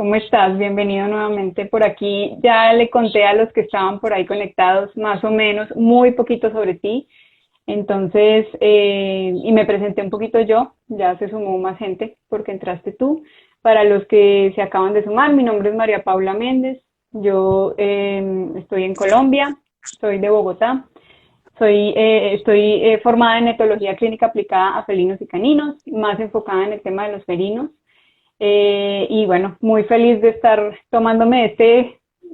¿Cómo estás? Bienvenido nuevamente por aquí. Ya le conté a los que estaban por ahí conectados más o menos muy poquito sobre ti. Entonces, y me presenté un poquito yo, ya se sumó más gente porque entraste tú. Para los que se acaban de sumar, mi nombre es María Paula Méndez. Yo estoy en Colombia, soy de Bogotá. Estoy formada en etología clínica aplicada a felinos y caninos, más enfocada en el tema de los felinos. Y bueno, muy feliz de estar tomándome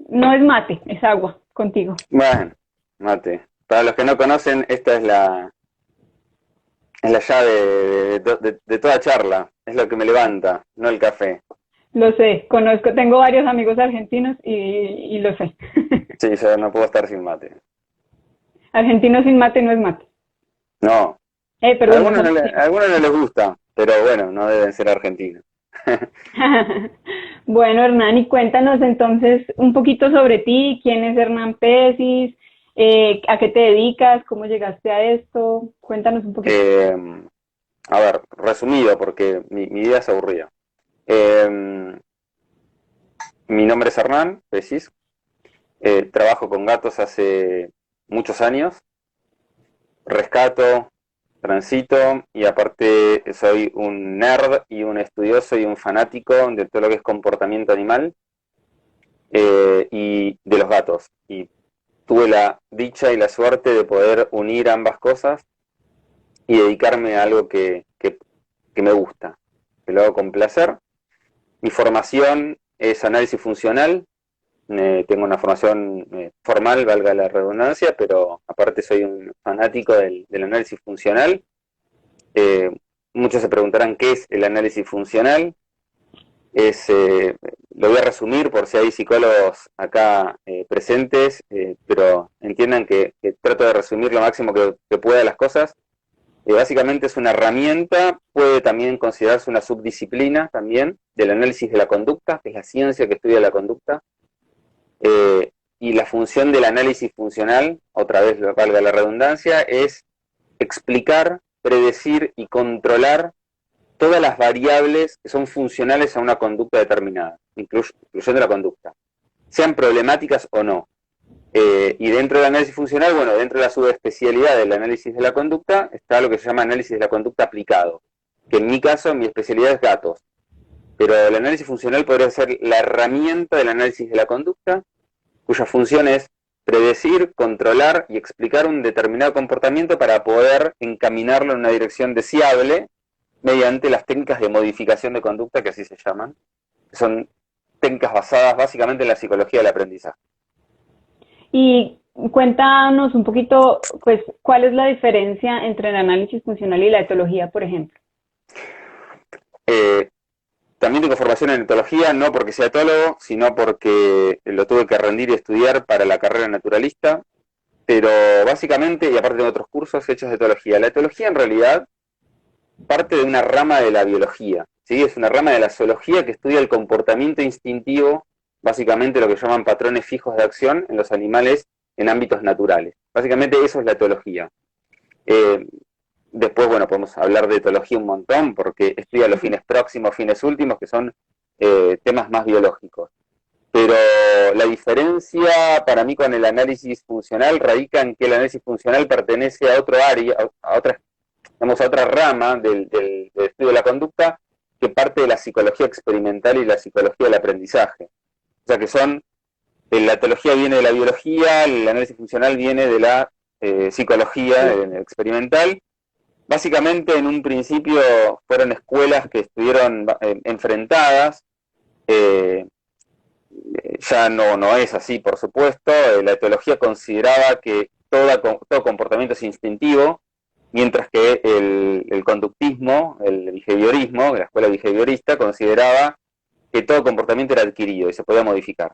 no es mate, es agua contigo. Bueno, mate. Para los que no conocen, esta es la llave de toda charla. Es lo que me levanta, no el café. Lo sé, tengo varios amigos argentinos y lo sé. Sí, yo no puedo estar sin mate. Argentino sin mate no es mate. No, a Perdón, no algunos son a argentinos. algunos no les gusta, pero bueno, no deben ser argentinos. Bueno, Hernán, y cuéntanos entonces un poquito sobre ti, quién es Hernán Pesis, a qué te dedicas, cómo llegaste a esto, cuéntanos un poquito. Eh, a ver, resumido, porque mi vida es aburrida. Eh, Mi nombre es Hernán Pesis. Trabajo con gatos hace muchos años. Rescato, transito y aparte soy un nerd y un estudioso y un fanático de todo lo que es comportamiento animal y de los gatos. Y tuve la dicha y la suerte de poder unir ambas cosas y dedicarme a algo que me gusta, que lo hago con placer. Mi formación es análisis funcional. Tengo una formación formal, valga la redundancia, pero aparte soy un fanático del análisis funcional. Eh, Muchos se preguntarán qué es el análisis funcional. Es, lo voy a resumir por si hay psicólogos acá presentes, pero entiendan que trato de resumir lo máximo que pueda las cosas. Básicamente es una herramienta, puede también considerarse una subdisciplina también del análisis de la conducta, que es la ciencia que estudia la conducta. Y la función del análisis funcional, otra vez valga la redundancia, es explicar, predecir y controlar todas las variables que son funcionales a una conducta determinada, incluyendo la conducta, sean problemáticas o no. Y dentro del análisis funcional, bueno, dentro de la subespecialidad del análisis de la conducta, está lo que se llama análisis de la conducta aplicado, que en mi caso, mi especialidad es gatos, pero el análisis funcional podría ser la herramienta del análisis de la conducta, cuya función es predecir, controlar y explicar un determinado comportamiento para poder encaminarlo en una dirección deseable mediante las técnicas de modificación de conducta, que así se llaman, que son técnicas basadas básicamente en la psicología del aprendizaje. Y cuéntanos un poquito, pues, cuál es la diferencia entre el análisis funcional y la etología, por ejemplo. Eh, También tengo formación en etología, no porque sea etólogo, sino porque lo tuve que rendir y estudiar para la carrera naturalista, pero básicamente, y aparte tengo otros cursos hechos de etología. La etología en realidad parte de una rama de la biología, ¿sí? Es una rama de la zoología que estudia el comportamiento instintivo, básicamente lo que llaman patrones fijos de acción en los animales en ámbitos naturales. Básicamente eso es la etología. Eh, Después, bueno, podemos hablar de etología un montón, porque estudia los fines próximos, fines últimos, que son temas más biológicos. Pero la diferencia para mí con el análisis funcional radica en que el análisis funcional pertenece a otro área, a otra, digamos, a otra rama del estudio de la conducta que parte de la psicología experimental y la psicología del aprendizaje. O sea que la etología viene de la biología, el análisis funcional viene de la psicología experimental. Básicamente en un principio fueron escuelas que estuvieron enfrentadas, eh, ya no es así, por supuesto. La etología consideraba que todo comportamiento es instintivo, mientras que el conductismo, el behaviorismo, la escuela behaviorista, consideraba que todo comportamiento era adquirido y se podía modificar.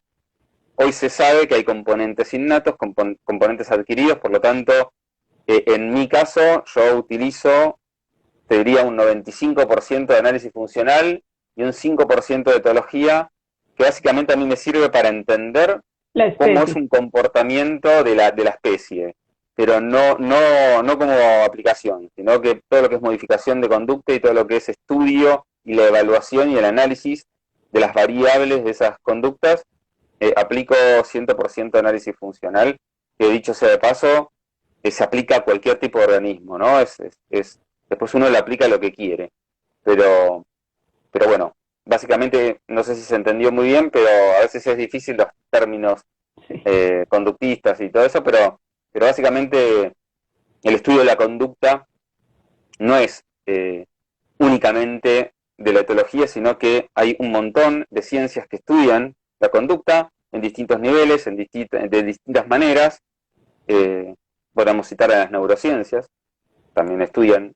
Hoy se sabe que hay componentes innatos, componentes adquiridos, por lo tanto, en mi caso yo utilizo, te diría, un 95% de análisis funcional y un 5% de etología, que básicamente a mí me sirve para entender La cómo es especie. un comportamiento de la especie, pero no como aplicación, sino que todo lo que es modificación de conducta y todo lo que es estudio y la evaluación y el análisis de las variables de esas conductas, aplico 100% análisis funcional, que dicho sea de paso, se aplica a cualquier tipo de organismo, ¿no? Después uno le aplica lo que quiere, pero, pero bueno, básicamente, no sé si se entendió muy bien, pero a veces es difícil los términos Sí. conductistas y todo eso, pero básicamente el estudio de la conducta no es únicamente de la etología, sino que hay un montón de ciencias que estudian la conducta en distintos niveles, de distintas maneras. Eh, Podemos citar a las neurociencias, también estudian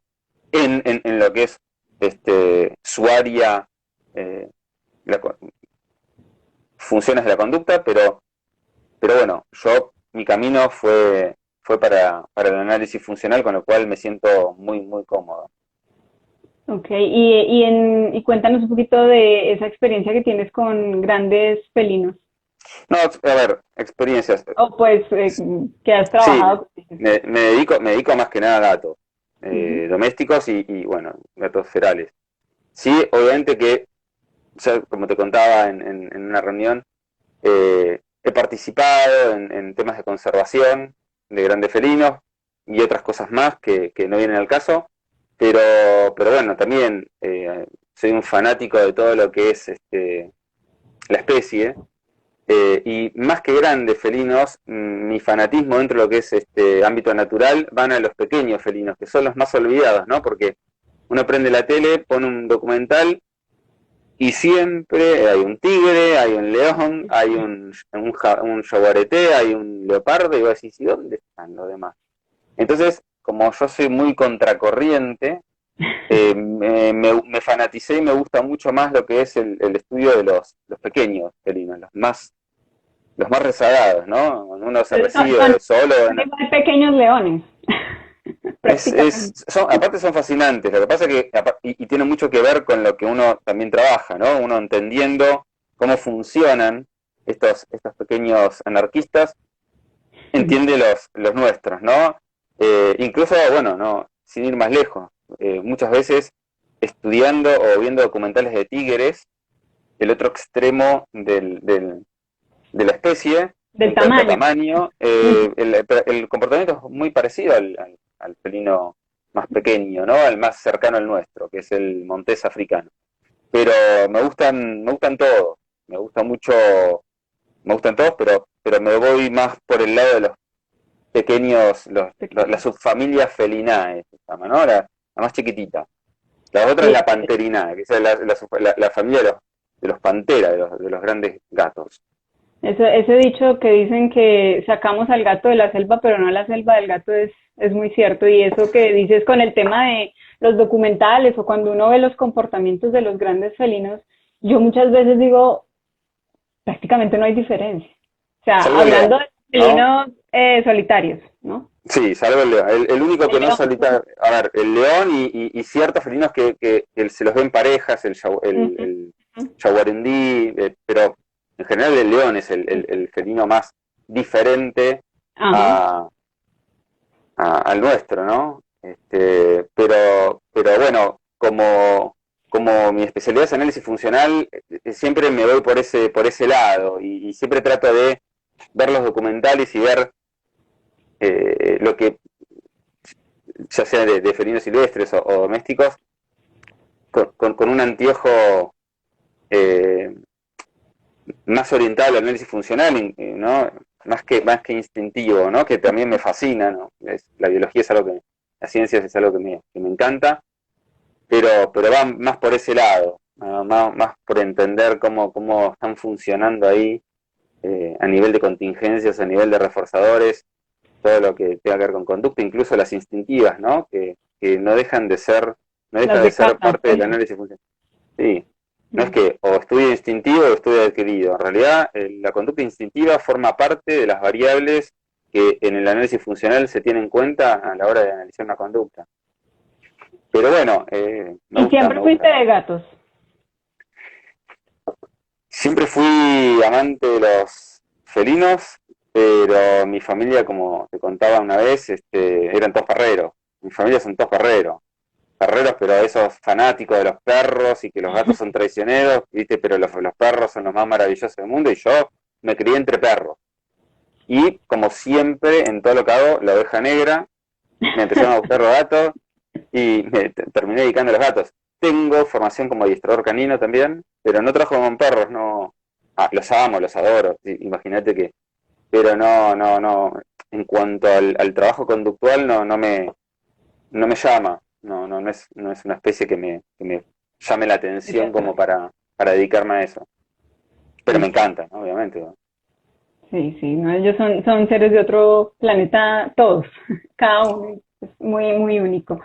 en lo que es su área, eh, la, funciones de la conducta, pero bueno, mi camino fue para el análisis funcional, con lo cual me siento muy, muy cómodo. Ok, y cuéntanos un poquito de esa experiencia que tienes con grandes felinos. No, a ver, experiencias. O pues que has Sí, trabajado. me dedico más que nada a gatos Ujú. domésticos y, bueno, gatos ferales. Sí, obviamente que, ya como te contaba en una reunión, he participado en temas de conservación de grandes felinos y otras cosas más que no vienen al caso, pero bueno, también soy un fanático de todo lo que es la especie. Y más que grandes felinos, mi fanatismo dentro de lo que es este ámbito natural van a los pequeños felinos, que son los más olvidados, ¿no? Porque uno prende la tele, pone un documental y siempre hay un tigre, hay un león, hay un jaguarete, hay un leopardo, y vos decís, ¿y dónde están los demás? Entonces, como yo soy muy contracorriente, me fanaticé y me gusta mucho más lo que es el estudio de los pequeños felinos, los más rezagados, ¿no? Uno se Son recibe solo. igual pequeños leones, prácticamente. Aparte son fascinantes, lo que pasa es que, y tiene mucho que ver con lo que uno también trabaja, ¿no? Uno entendiendo cómo funcionan estos pequeños anarquistas, entiende los nuestros, ¿no? Incluso, bueno, no, sin ir más lejos, muchas veces estudiando o viendo documentales de tigres, el otro extremo de la especie, Del en cuanto a tamaño. tamaño, el comportamiento es muy parecido al felino más pequeño, ¿no? Al más cercano al nuestro, que es el montés africano. Pero me gustan todos, me gusta mucho, me gustan todos, pero me voy más por el lado de los pequeños, la Pequeños. subfamilia felinae, se llama, ¿no? La más chiquitita. La otra es Sí, la panterinae, que es la familia de los panteras, de los grandes gatos. ese dicho que dicen que sacamos al gato de la selva, pero no la selva del gato es muy cierto. Y eso que dices con el tema de los documentales o cuando uno ve los comportamientos de los grandes felinos, yo muchas veces digo, prácticamente no hay diferencia. O sea, Salvo el hablando de león, ¿no? felinos solitarios, ¿no? Sí, salvo el león. El único El que no es león. solitario, a ver, el león y ciertos felinos que se los ven parejas, Ujú, el ujú. jaguarendí, pero en general el león es el felino más diferente Ajá. a, al nuestro, ¿no? Pero bueno, como mi especialidad es análisis funcional, siempre me voy por ese lado y siempre trato de ver los documentales y ver lo que, ya sea de felinos silvestres o domésticos, con un anteojo eh, más orientado al análisis funcional, ¿no? Más que instintivo, ¿no? Que también me fascina, ¿no? La biología es algo la ciencia es algo que me encanta, pero va más por ese lado, ¿no? Más por entender cómo están funcionando ahí a nivel de contingencias, a nivel de reforzadores, todo lo que tenga que ver con conducta, incluso las instintivas, ¿no? Que no dejan de ser, no deja Las de de ser casa. parte del análisis funcional. Sí, no es Mm. que o estudio instintivo o estudio adquirido. En realidad, la conducta instintiva forma parte de las variables que en el análisis funcional se tienen en cuenta a la hora de analizar una conducta. Pero bueno, me Y gusta, siempre me fuiste gusta. de gatos. Siempre fui amante de los felinos, pero mi familia, como te contaba una vez, eran todos perreros. Mi familia son todos perreros. perreros, pero esos fanáticos de los perros y que los gatos son traicioneros, ¿viste? Pero los perros son los más maravillosos del mundo y yo me crié entre perros. Y como siempre, en todo lo que hago, la oveja negra, me empezaron a gustar los gatos y me terminé dedicando a los gatos. Tengo formación como adiestrador canino también, pero no trabajo con perros, no. Ah, los amo, los adoro, imagínate que. Pero no. En cuanto al trabajo conductual, no me llama. No es una especie que me llame la atención como para dedicarme a eso. Pero me Sí, encanta, ¿no? Obviamente, ¿no? sí, sí, no, ellos son seres de otro planeta, todos, cada uno es muy, muy único.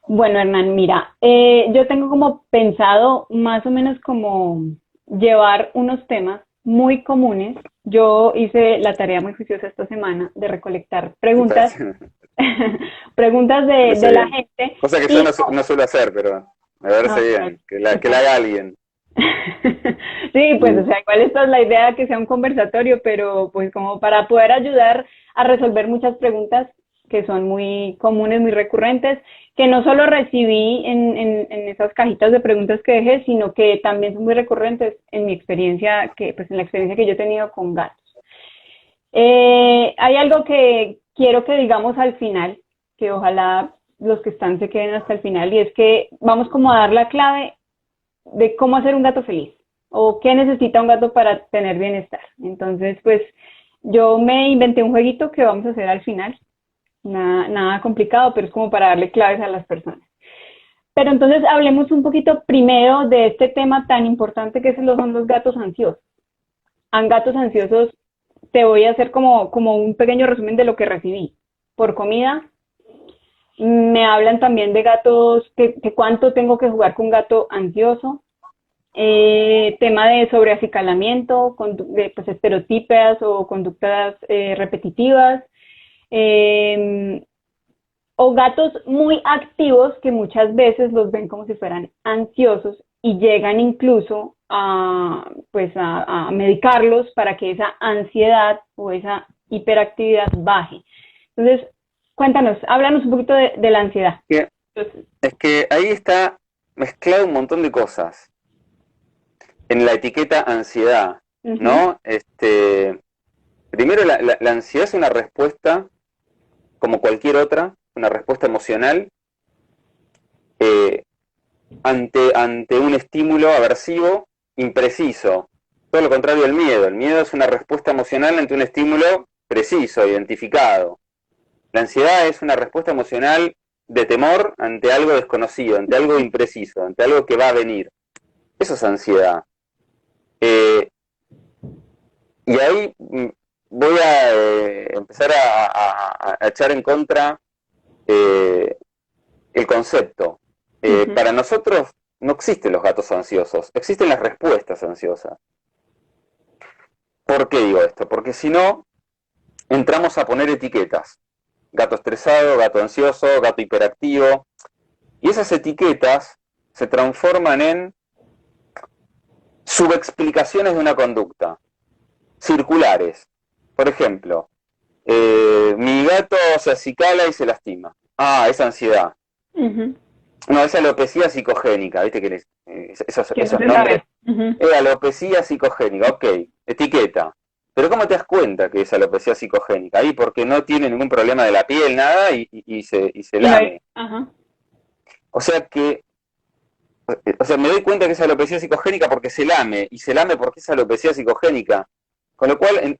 Bueno, Hernán, mira, yo tengo como pensado más o menos como llevar unos temas muy comunes. Yo hice la tarea muy juiciosa esta semana de recolectar Me preguntas, parece, me preguntas parece de la bien. gente Cosa que yo y no suelo hacer, pero me parece no, bien, que la está haga alguien. sí, pues, o Mm. sea, igual esta es la idea que sea un conversatorio, pero pues como para poder ayudar a resolver muchas preguntas que son muy comunes, muy recurrentes, que no solo recibí en esas cajitas de preguntas que dejé, sino que también son muy recurrentes en mi experiencia, pues en la experiencia que yo he tenido con gatos. Hay algo que quiero que digamos al final, que ojalá los que están se queden hasta el final, y es que vamos como a dar la clave de cómo hacer un gato feliz o qué necesita un gato para tener bienestar. Entonces, pues yo me inventé un jueguito que vamos a hacer al final. Nada complicado, pero es como para darle claves a las personas. Pero entonces hablemos un poquito primero de este tema tan importante que son los gatos ansiosos. En gatos ansiosos te voy a hacer como un pequeño resumen de lo que recibí. Por comida, me hablan también de gatos, que cuánto tengo que jugar con un gato ansioso, tema de sobreacicalamiento, de, pues, estereotipias o conductas repetitivas, eh, o gatos muy activos que muchas veces los ven como si fueran ansiosos y llegan incluso pues a medicarlos para que esa ansiedad o esa hiperactividad baje. Entonces, cuéntanos, háblanos un poquito de la ansiedad. Que- Entonces, Es que ahí está mezclado un montón de cosas en la etiqueta ansiedad, ujú, ¿no? Primero, la ansiedad es una respuesta, como cualquier otra, una respuesta emocional eh, ante un estímulo aversivo impreciso. Todo lo contrario del miedo. El miedo es una respuesta emocional ante un estímulo preciso, identificado. La ansiedad es una respuesta emocional de temor ante algo desconocido, ante algo impreciso, ante algo que va a venir. Eso es ansiedad. Eh, y ahí voy a empezar a echar en contra eh, el concepto. ujú, Para nosotros no existen los gatos ansiosos, existen las respuestas ansiosas. ¿Por qué digo esto? Porque si no, entramos a poner etiquetas. Gato estresado, gato ansioso, gato hiperactivo. Y esas etiquetas se transforman en subexplicaciones de una conducta, circulares. Por ejemplo, mi gato se acicala y se lastima. Ah, es ansiedad. ujú. No, es alopecia psicogénica, ¿viste? Esos, ¿Qué esos entonces nombres. saber? Ujú. Alopecia psicogénica, ok, etiqueta. Pero ¿cómo te das cuenta que es alopecia psicogénica? Ahí porque no tiene ningún problema de la piel, nada, y se Y no hay, lame. ajá. O sea que, o sea, me doy cuenta que es alopecia psicogénica porque y se lame porque es alopecia psicogénica. Con lo cual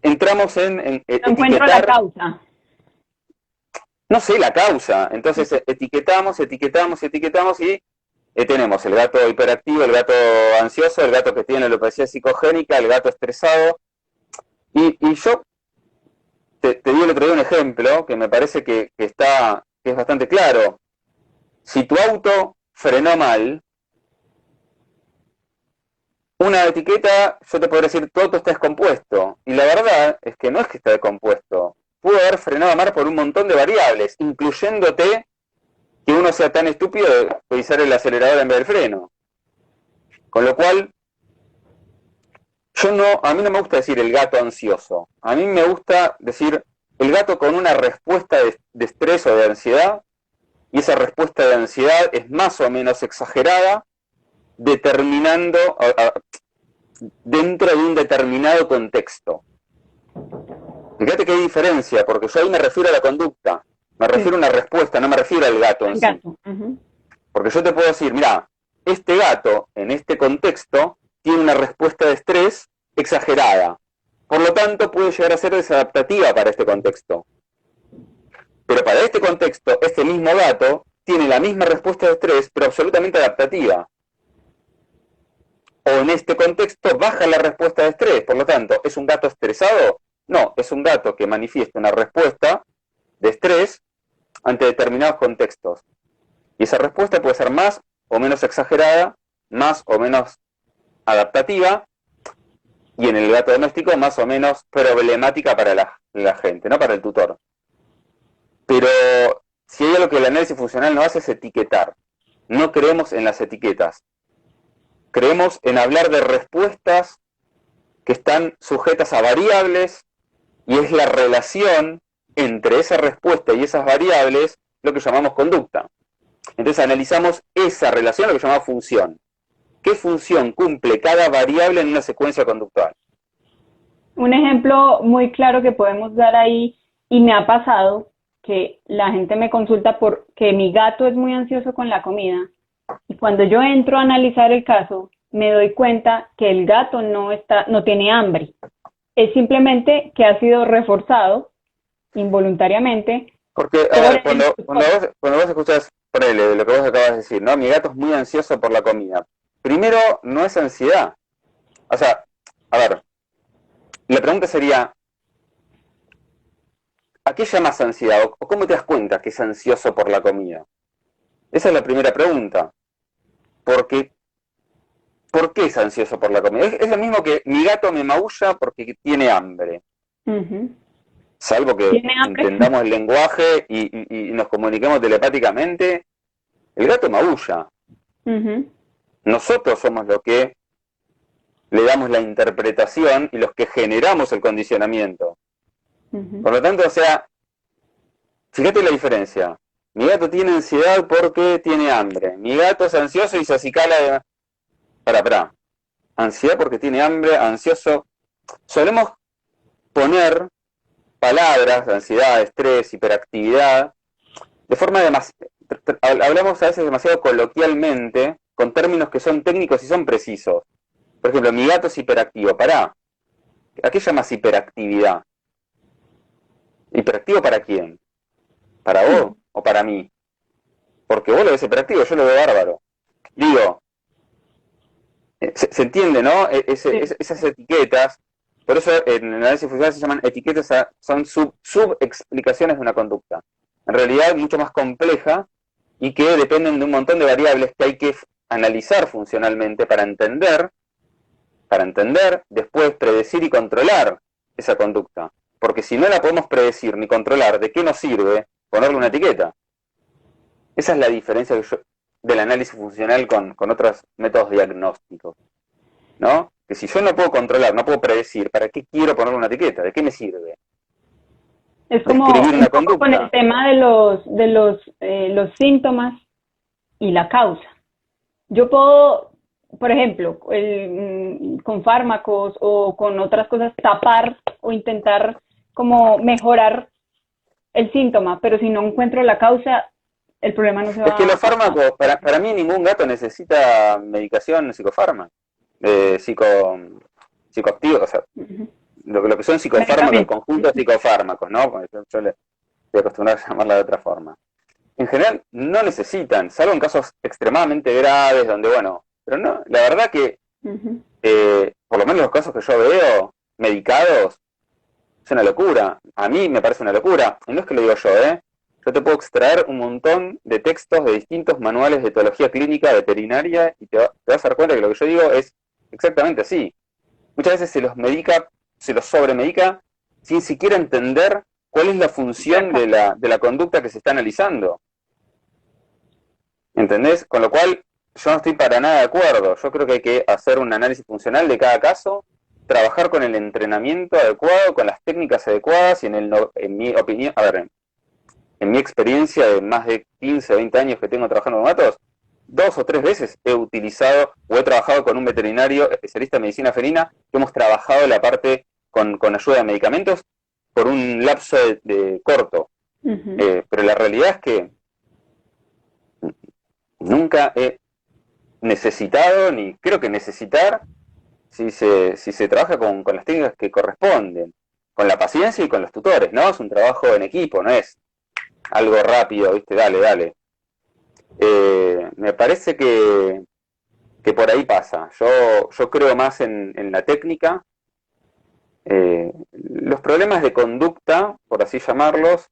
entramos en No encuentro la etiquetar, causa. no sé, la causa. Entonces etiquetamos y tenemos el gato hiperactivo, el gato ansioso, el gato que tiene alopecia psicogénica, el gato estresado. Y yo te di el otro día un ejemplo que me parece que es bastante claro. Si tu auto frenó mal, una etiqueta, yo te podría decir, tu auto está descompuesto. Y la verdad es que no es que está descompuesto. Pudo haber frenado mal por un montón de variables, incluyéndote que uno sea tan estúpido de pisar el acelerador en vez del freno. Con lo cual, a mí no me gusta decir el gato ansioso. A mí me gusta decir el gato con una respuesta de estrés o de ansiedad y esa respuesta de ansiedad es más o menos exagerada, determinando dentro de un determinado contexto. Fíjate que hay diferencia, porque yo ahí me refiero a la conducta, me refiero a una respuesta, no me refiero al gato en sí. Porque yo te puedo decir, mira, este gato en este contexto tiene una respuesta de estrés exagerada, por lo tanto puede llegar a ser desadaptativa para este contexto. Pero para este contexto, este mismo gato tiene la misma respuesta de estrés, pero absolutamente adaptativa. O en este contexto baja la respuesta de estrés, por lo tanto, ¿es un gato estresado? No, es un gato que manifiesta una respuesta de estrés ante determinados contextos. Y esa respuesta puede ser más o menos exagerada, más o menos adaptativa, y en el gato doméstico más o menos problemática para la gente, no para el tutor. Pero si hay algo que el análisis funcional no hace es etiquetar. No creemos en las etiquetas. Creemos en hablar de respuestas que están sujetas a variables, y es la relación entre esa respuesta y esas variables lo que llamamos conducta. Entonces analizamos esa relación, lo que llamamos función. ¿Qué función cumple cada variable en una secuencia conductual? Un ejemplo muy claro que podemos dar ahí, y me ha pasado que la gente me consulta porque mi gato es muy ansioso con la comida, y cuando yo entro a analizar el caso, me doy cuenta que el gato no tiene hambre. Es simplemente que ha sido reforzado involuntariamente. Porque, a ver, cuando vos escuchás, ponele, lo que vos acabas de decir, ¿no? Mi gato es muy ansioso por la comida. Primero, no es ansiedad. O sea, a ver, la pregunta sería, ¿a qué llamas ansiedad? ¿O cómo te das cuenta que es ansioso por la comida? Esa es la primera pregunta. Porque, ¿por qué es ansioso por la comida? Es lo mismo que mi gato me maulla porque tiene hambre. Salvo que entendamos el lenguaje y nos comuniquemos telepáticamente, el gato maulla. Nosotros somos los que le damos la interpretación y los que generamos el condicionamiento. Por lo tanto, o sea, fíjate la diferencia. Mi gato tiene ansiedad porque tiene hambre. Mi gato es ansioso y se acicala de... Pará. Ansiedad porque tiene hambre, ansioso. Solemos poner palabras, ansiedad, estrés, hiperactividad, de forma hablamos a veces demasiado coloquialmente, con términos que son técnicos y son precisos. Por ejemplo, mi gato es hiperactivo. Pará. ¿A qué llamas hiperactividad? ¿Hiperactivo para quién? ¿Para vos o para mí? Porque vos lo ves hiperactivo, yo lo veo bárbaro. Digo, se entiende, ¿no? Esas etiquetas, por eso en el análisis funcional se llaman etiquetas, son subexplicaciones de una conducta. En realidad mucho más compleja y que dependen de un montón de variables que hay que analizar funcionalmente para entender, después predecir y controlar esa conducta. Porque si no la podemos predecir ni controlar, ¿de qué nos sirve ponerle una etiqueta? Esa es la diferencia del análisis funcional con otros métodos diagnósticos, ¿no? Que si yo no puedo controlar, no puedo predecir, ¿para qué quiero ponerle una etiqueta? ¿De qué me sirve? Es como un poco con el tema de los síntomas y la causa. Yo puedo, por ejemplo, con fármacos o con otras cosas, tapar o intentar como mejorar el síntoma, pero si no encuentro la causa, el problema no se va a... Es que los fármacos, para mí ningún gato necesita medicación psicofármaca, psicoactivo, o sea, lo que son psicofármacos, el conjunto de psicofármacos, ¿no? Yo le estoy acostumbrado a llamarla de otra forma. En general no necesitan, salvo en casos extremadamente graves, donde, bueno, pero no, la verdad que, por lo menos los casos que yo veo, medicados, es una locura. A mí me parece una locura. Y no es que lo digo yo, Yo te puedo extraer un montón de textos de distintos manuales de etología clínica veterinaria y te vas a dar cuenta que lo que yo digo es exactamente así. Muchas veces se los sobremedica sin siquiera entender cuál es la función de la conducta que se está analizando. ¿Entendés? Con lo cual, yo no estoy para nada de acuerdo. Yo creo que hay que hacer un análisis funcional de cada caso, trabajar con el entrenamiento adecuado, con las técnicas adecuadas y en mi opinión, en mi experiencia de más de 15 o 20 años que tengo trabajando con gatos, 2 o 3 veces he utilizado o he trabajado con un veterinario especialista en medicina felina, que hemos trabajado la parte con ayuda de medicamentos por un lapso de corto. Pero la realidad es que nunca he necesitado, ni creo que necesitar, si se trabaja con las técnicas que corresponden, con la paciencia y con los tutores, ¿no? Es un trabajo en equipo, no es algo rápido, ¿viste? Dale, dale. Me parece que por ahí pasa. Yo creo más en la técnica. Los problemas de conducta, por así llamarlos,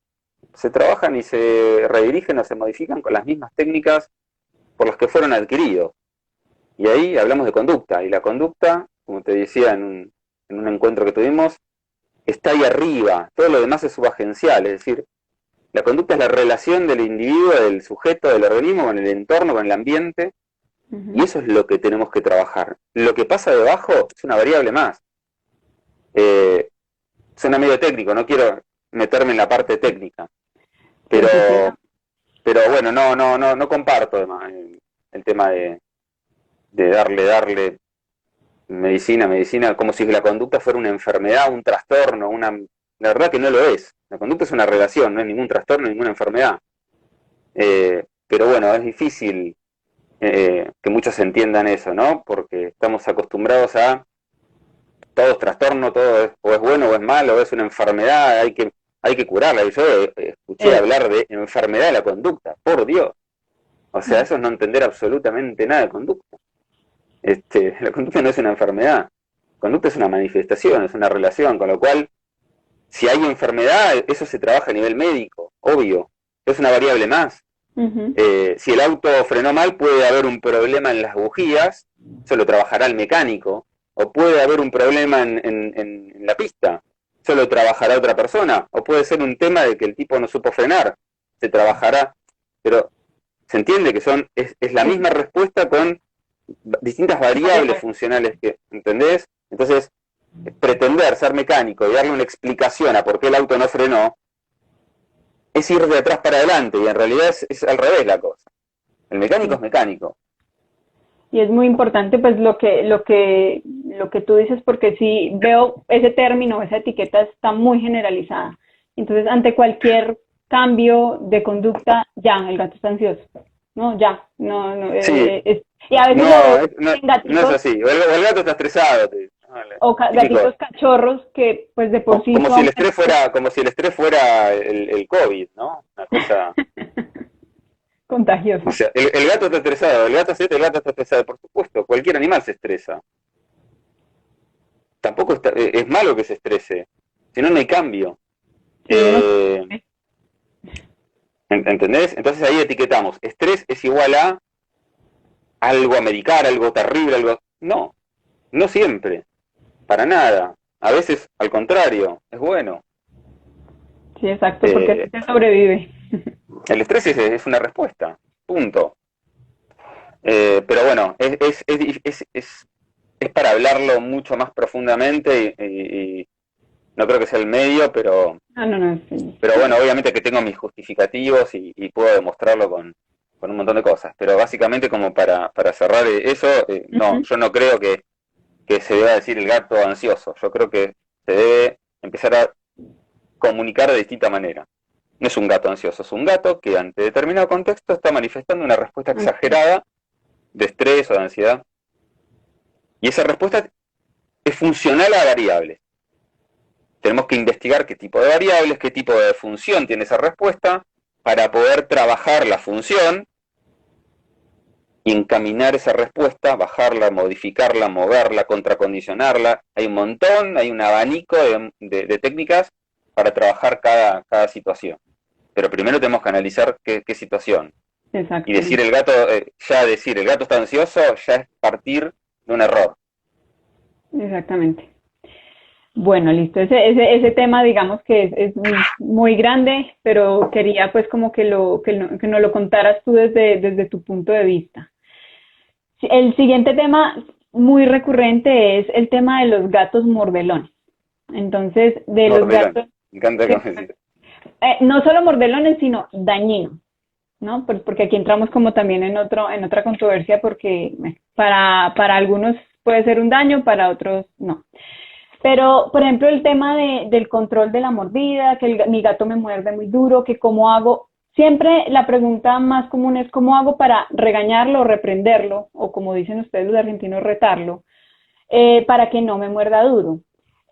se trabajan y se redirigen o se modifican con las mismas técnicas por las que fueron adquiridos. Y ahí hablamos de conducta. Y la conducta, como te decía en un encuentro que tuvimos, está ahí arriba. Todo lo demás es subagencial. Es decir, la conducta es la relación del individuo, del sujeto, del organismo con el entorno, con el ambiente. Y eso es lo que tenemos que trabajar. Lo que pasa debajo es una variable más. Suena medio técnico, no quiero meterme en la parte técnica. Pero, pero bueno, no comparto además el tema de darle medicina, como si la conducta fuera una enfermedad, un trastorno, la verdad que no lo es. La conducta es una relación, no es ningún trastorno, ninguna enfermedad. Pero bueno, es difícil que muchos entiendan eso, ¿no? Porque estamos acostumbrados a todo es trastorno, todo o es bueno o es malo, o es una enfermedad, hay que curarla. Y yo escuché hablar de enfermedad de la conducta, por Dios. O sea, eso es no entender absolutamente nada de conducta. La conducta no es una enfermedad. La conducta es una manifestación, es una relación, con lo cual, si hay enfermedad, eso se trabaja a nivel médico, obvio. Es una variable más. Si el auto frenó mal, puede haber un problema en las bujías, eso lo trabajará el mecánico. O puede haber un problema en la pista, solo trabajará otra persona. O puede ser un tema de que el tipo no supo frenar, se trabajará. Pero se entiende que es la misma respuesta con distintas variables funcionales, ¿entendés? Entonces, pretender ser mecánico y darle una explicación a por qué el auto no frenó, es ir de atrás para adelante, y en realidad es al revés la cosa. El mecánico es mecánico. Y es muy importante pues lo que tú dices, porque sí veo ese término, esa etiqueta está muy generalizada. Entonces, ante cualquier cambio de conducta, ya, el gato está ansioso. No, ya, Sí. y a veces no es así. O el gato está estresado. O gatitos cachorros que pues de por sí como si el estrés fuera el COVID, ¿no? Una cosa contagiosa. O sea, el gato está estresado, el gato está estresado, por supuesto, cualquier animal se estresa. Tampoco es malo que se estrese, si no, no hay cambio. ¿Entendés? Entonces ahí etiquetamos, estrés es igual a algo a medicar, algo terrible, algo... No, no siempre, para nada. A veces, al contrario, es bueno. Sí, exacto, porque se sobrevive. El estrés es una respuesta, punto. Pero bueno, es para hablarlo mucho más profundamente y no creo que sea el medio, pero sí. Pero bueno, obviamente que tengo mis justificativos y puedo demostrarlo con un montón de cosas. Pero básicamente como para cerrar eso, no, yo no creo que se deba decir el gato ansioso. Yo creo que se debe empezar a comunicar de distinta manera. No es un gato ansioso, es un gato que ante determinado contexto está manifestando una respuesta exagerada de estrés o de ansiedad. Y esa respuesta es funcional a variables. Tenemos que investigar qué tipo de variables, qué tipo de función tiene esa respuesta para poder trabajar la función y encaminar esa respuesta, bajarla, modificarla, moverla, contracondicionarla. Hay un montón, hay un abanico de técnicas para trabajar cada situación. Pero primero tenemos que analizar qué situación. Y decir el gato está ansioso, ya es partir de un error. Exactamente. Bueno, listo. Ese tema, digamos que es muy grande, pero quería pues como que nos lo contaras tú desde tu punto de vista. El siguiente tema muy recurrente es el tema de los gatos mordelones. Entonces, de los gatos... Me encanta cómo decir. no solo mordelones, sino dañinos, ¿no? Porque aquí entramos como también en otra controversia, porque bueno, para algunos puede ser un daño, para otros no. Pero, por ejemplo, el tema del control de la mordida, que mi gato me muerde muy duro, que cómo hago, siempre la pregunta más común es cómo hago para regañarlo o reprenderlo, o como dicen ustedes los argentinos, retarlo, para que no me muerda duro.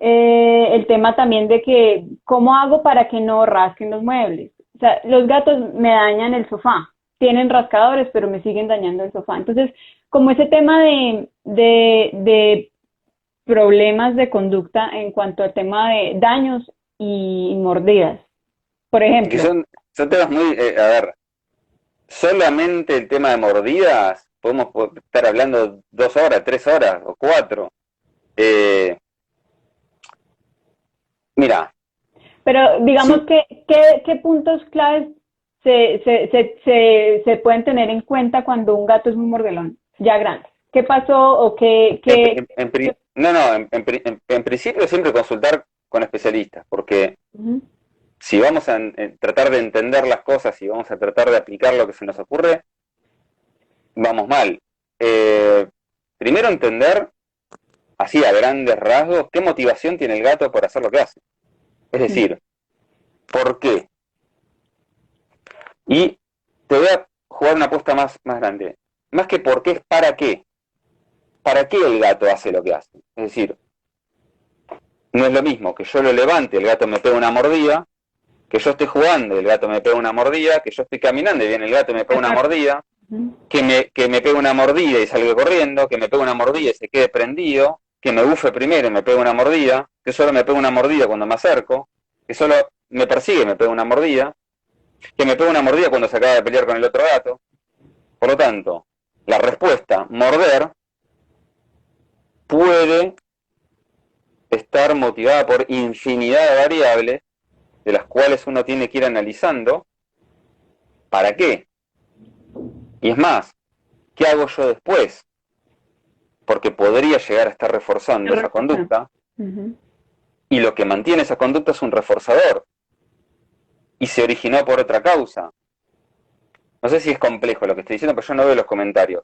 El tema también de que cómo hago para que no rasquen los muebles. O sea, los gatos me dañan el sofá, tienen rascadores, pero me siguen dañando el sofá. Entonces, como ese tema de problemas de conducta en cuanto al tema de daños y mordidas. Por Que ejemplo, son temas muy, a ver, solamente el tema de mordidas, podemos estar hablando 2 horas, 3 horas o 4. Eh, Mira, pero digamos sí, que, ¿qué puntos claves se pueden tener en cuenta cuando un gato es muy mordelón, ya grande? ¿Qué pasó o no, no, en principio siempre consultar con especialistas, porque Ujú. si vamos a tratar de entender las cosas y vamos a tratar de aplicar lo que se nos ocurre, vamos mal. Eh, Primero entender, así a grandes rasgos, qué motivación tiene el gato por hacer lo que hace. Es Mm. decir, ¿por qué? Y te voy a jugar una apuesta más grande. Más que por qué es para qué. ¿Para qué el gato hace lo que hace? Es decir, no es lo mismo que yo lo levante, el gato me pega una mordida, que yo esté jugando y el gato me pega una mordida, que yo estoy caminando y viene el gato y me pega una Exacto. mordida, Ujú. que me pegue una mordida y salga corriendo, que me pegue una mordida y se quede prendido, que me bufe primero y me pegue una mordida, que solo me pegue una mordida cuando me acerco, que solo me persigue y me pega una mordida, que me pegue una mordida cuando se acaba de pelear con el otro gato. Por lo tanto, la respuesta, morder, puede estar motivada por infinidad de variables, de las cuales uno tiene que ir analizando para qué. Y es más, ¿qué hago yo después? Porque podría llegar a estar reforzando esa conducta, Ujú. y lo que mantiene esa conducta es un reforzador, y se originó por otra causa. No sé si es complejo lo que estoy diciendo, pero yo no veo los comentarios,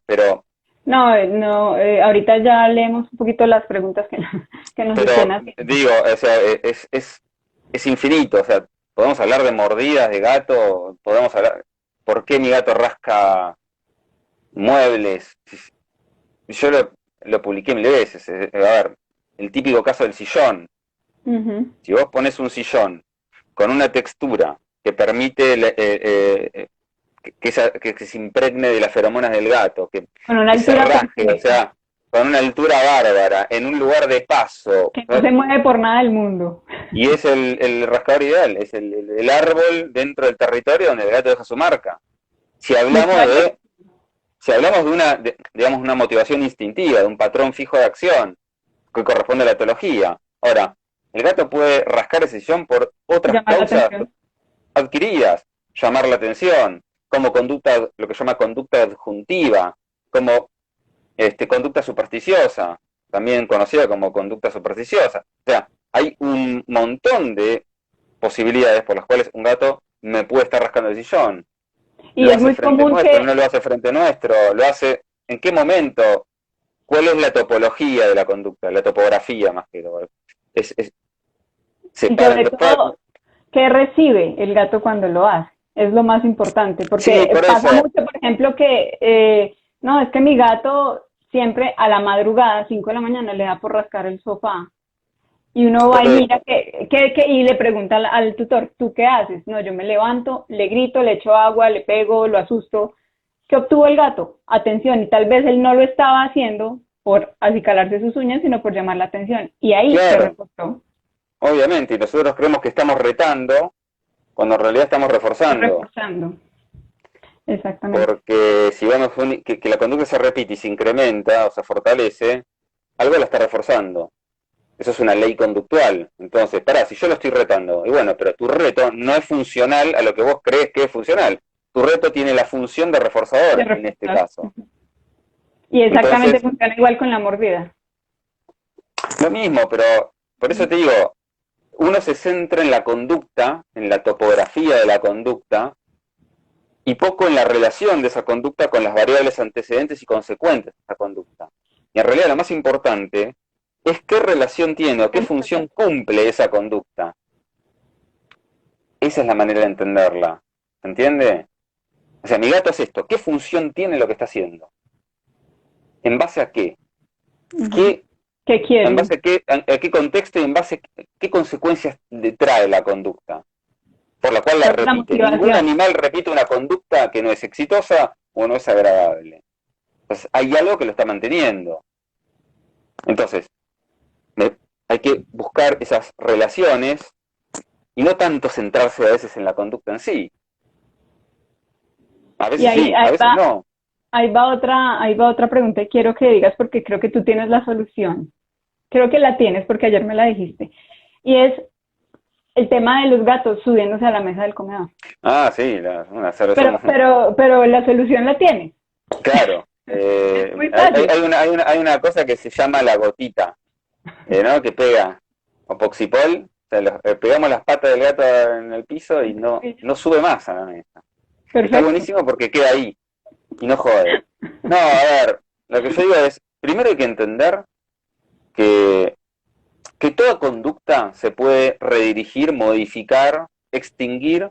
No, no, ahorita ya leemos un poquito las preguntas que nos estén pero haciendo. digo, o sea, es infinito, o sea, podemos hablar de mordidas de gato, podemos hablar, ¿por qué mi gato rasca muebles? Yo lo publiqué mil veces. A ver, el típico caso del sillón. Ujú. Si vos pones un sillón con una textura que permite que se impregne de las feromonas del gato, Con una que se altura raje, o perfecta, sea, con una altura bárbara, en un lugar de paso, que no ¿no? se mueve por nada del mundo. Y es el rascador ideal, es el árbol dentro del territorio donde el gato deja su marca. Si Mucho hablamos ayer. de, si hablamos de digamos, una motivación instintiva, de un patrón fijo de acción, que corresponde a la etología. Ahora, el gato puede rascar ese sillón por otras Llamar la causas atención. adquiridas, llamar la atención, como conducta, lo que se llama conducta adjuntiva, como conducta supersticiosa, también conocida como conducta supersticiosa. O sea, hay un montón de posibilidades por las cuales un gato me puede estar rascando el sillón. Y Lo es hace muy frente común nuestro, que, no lo hace frente nuestro, lo hace en qué momento, cuál es la topología de la conducta, la topografía más que todo. Es, se y para, sobre todo, ¿qué recibe el gato cuando lo hace? Es lo más importante, sí, porque por pasa eso, mucho, por ejemplo, que, no, es que mi gato siempre a la madrugada, 5 de la mañana, le da por rascar el sofá. Y uno va por y mira eso, y le pregunta al tutor, ¿tú qué haces? No, yo me levanto, le grito, le echo agua, le pego, lo asusto. ¿Qué obtuvo el gato? Atención, y tal vez él no lo estaba haciendo por acicalarse sus uñas, sino por llamar la atención. Y ahí se claro, reportó, obviamente, y nosotros creemos que estamos retando cuando en realidad estamos reforzando, reforzando. Exactamente. porque si vemos que la conducta se repite y se incrementa o se fortalece, algo la está reforzando. Eso es una ley conductual. Entonces, pará, si yo lo estoy retando, y bueno, pero tu reto no es funcional a lo que vos crees que es funcional. Tu reto tiene la función de De reforzador en este reforzar. caso. Y exactamente Entonces, funciona igual con la mordida. lo mismo, pero por eso te digo, uno se centra en la conducta, en la topografía de la conducta, y poco en la relación de esa conducta con las variables antecedentes y consecuentes de esa conducta. Y en realidad lo más importante es qué relación tiene o qué función cumple esa conducta. Esa es la manera de entenderla. ¿Se entiende? O sea, mi gato es esto. ¿Qué función tiene lo que está haciendo? ¿En base a qué? ¿Qué ¿En quiere? base a qué contexto y en base a qué consecuencias le trae la conducta? Por la cual la ¿Cuál es la repite. Ningún motivación? animal repite una conducta que no es exitosa o no es agradable. Entonces, hay algo que lo está manteniendo. Entonces, hay que buscar esas relaciones y no tanto centrarse a veces en la conducta en sí. A Y veces sí, a veces no. ahí va otra pregunta y quiero que digas porque creo que tú tienes la solución. Creo que la tienes porque ayer me la dijiste. Y es el tema de los gatos subiéndose a la mesa del comedor. Ah, sí, una solución. Pero la solución la tienes. Claro. Muy fácil. Hay una cosa que se llama la gotita, ¿no? Que pega. O poxipol. O sea, pegamos las patas del gato en el piso y no sube más a la mesa. Está Perfecto. buenísimo porque queda ahí y no jode. No, a ver, lo que yo digo es, primero hay que entender que, que toda conducta se puede redirigir, modificar, extinguir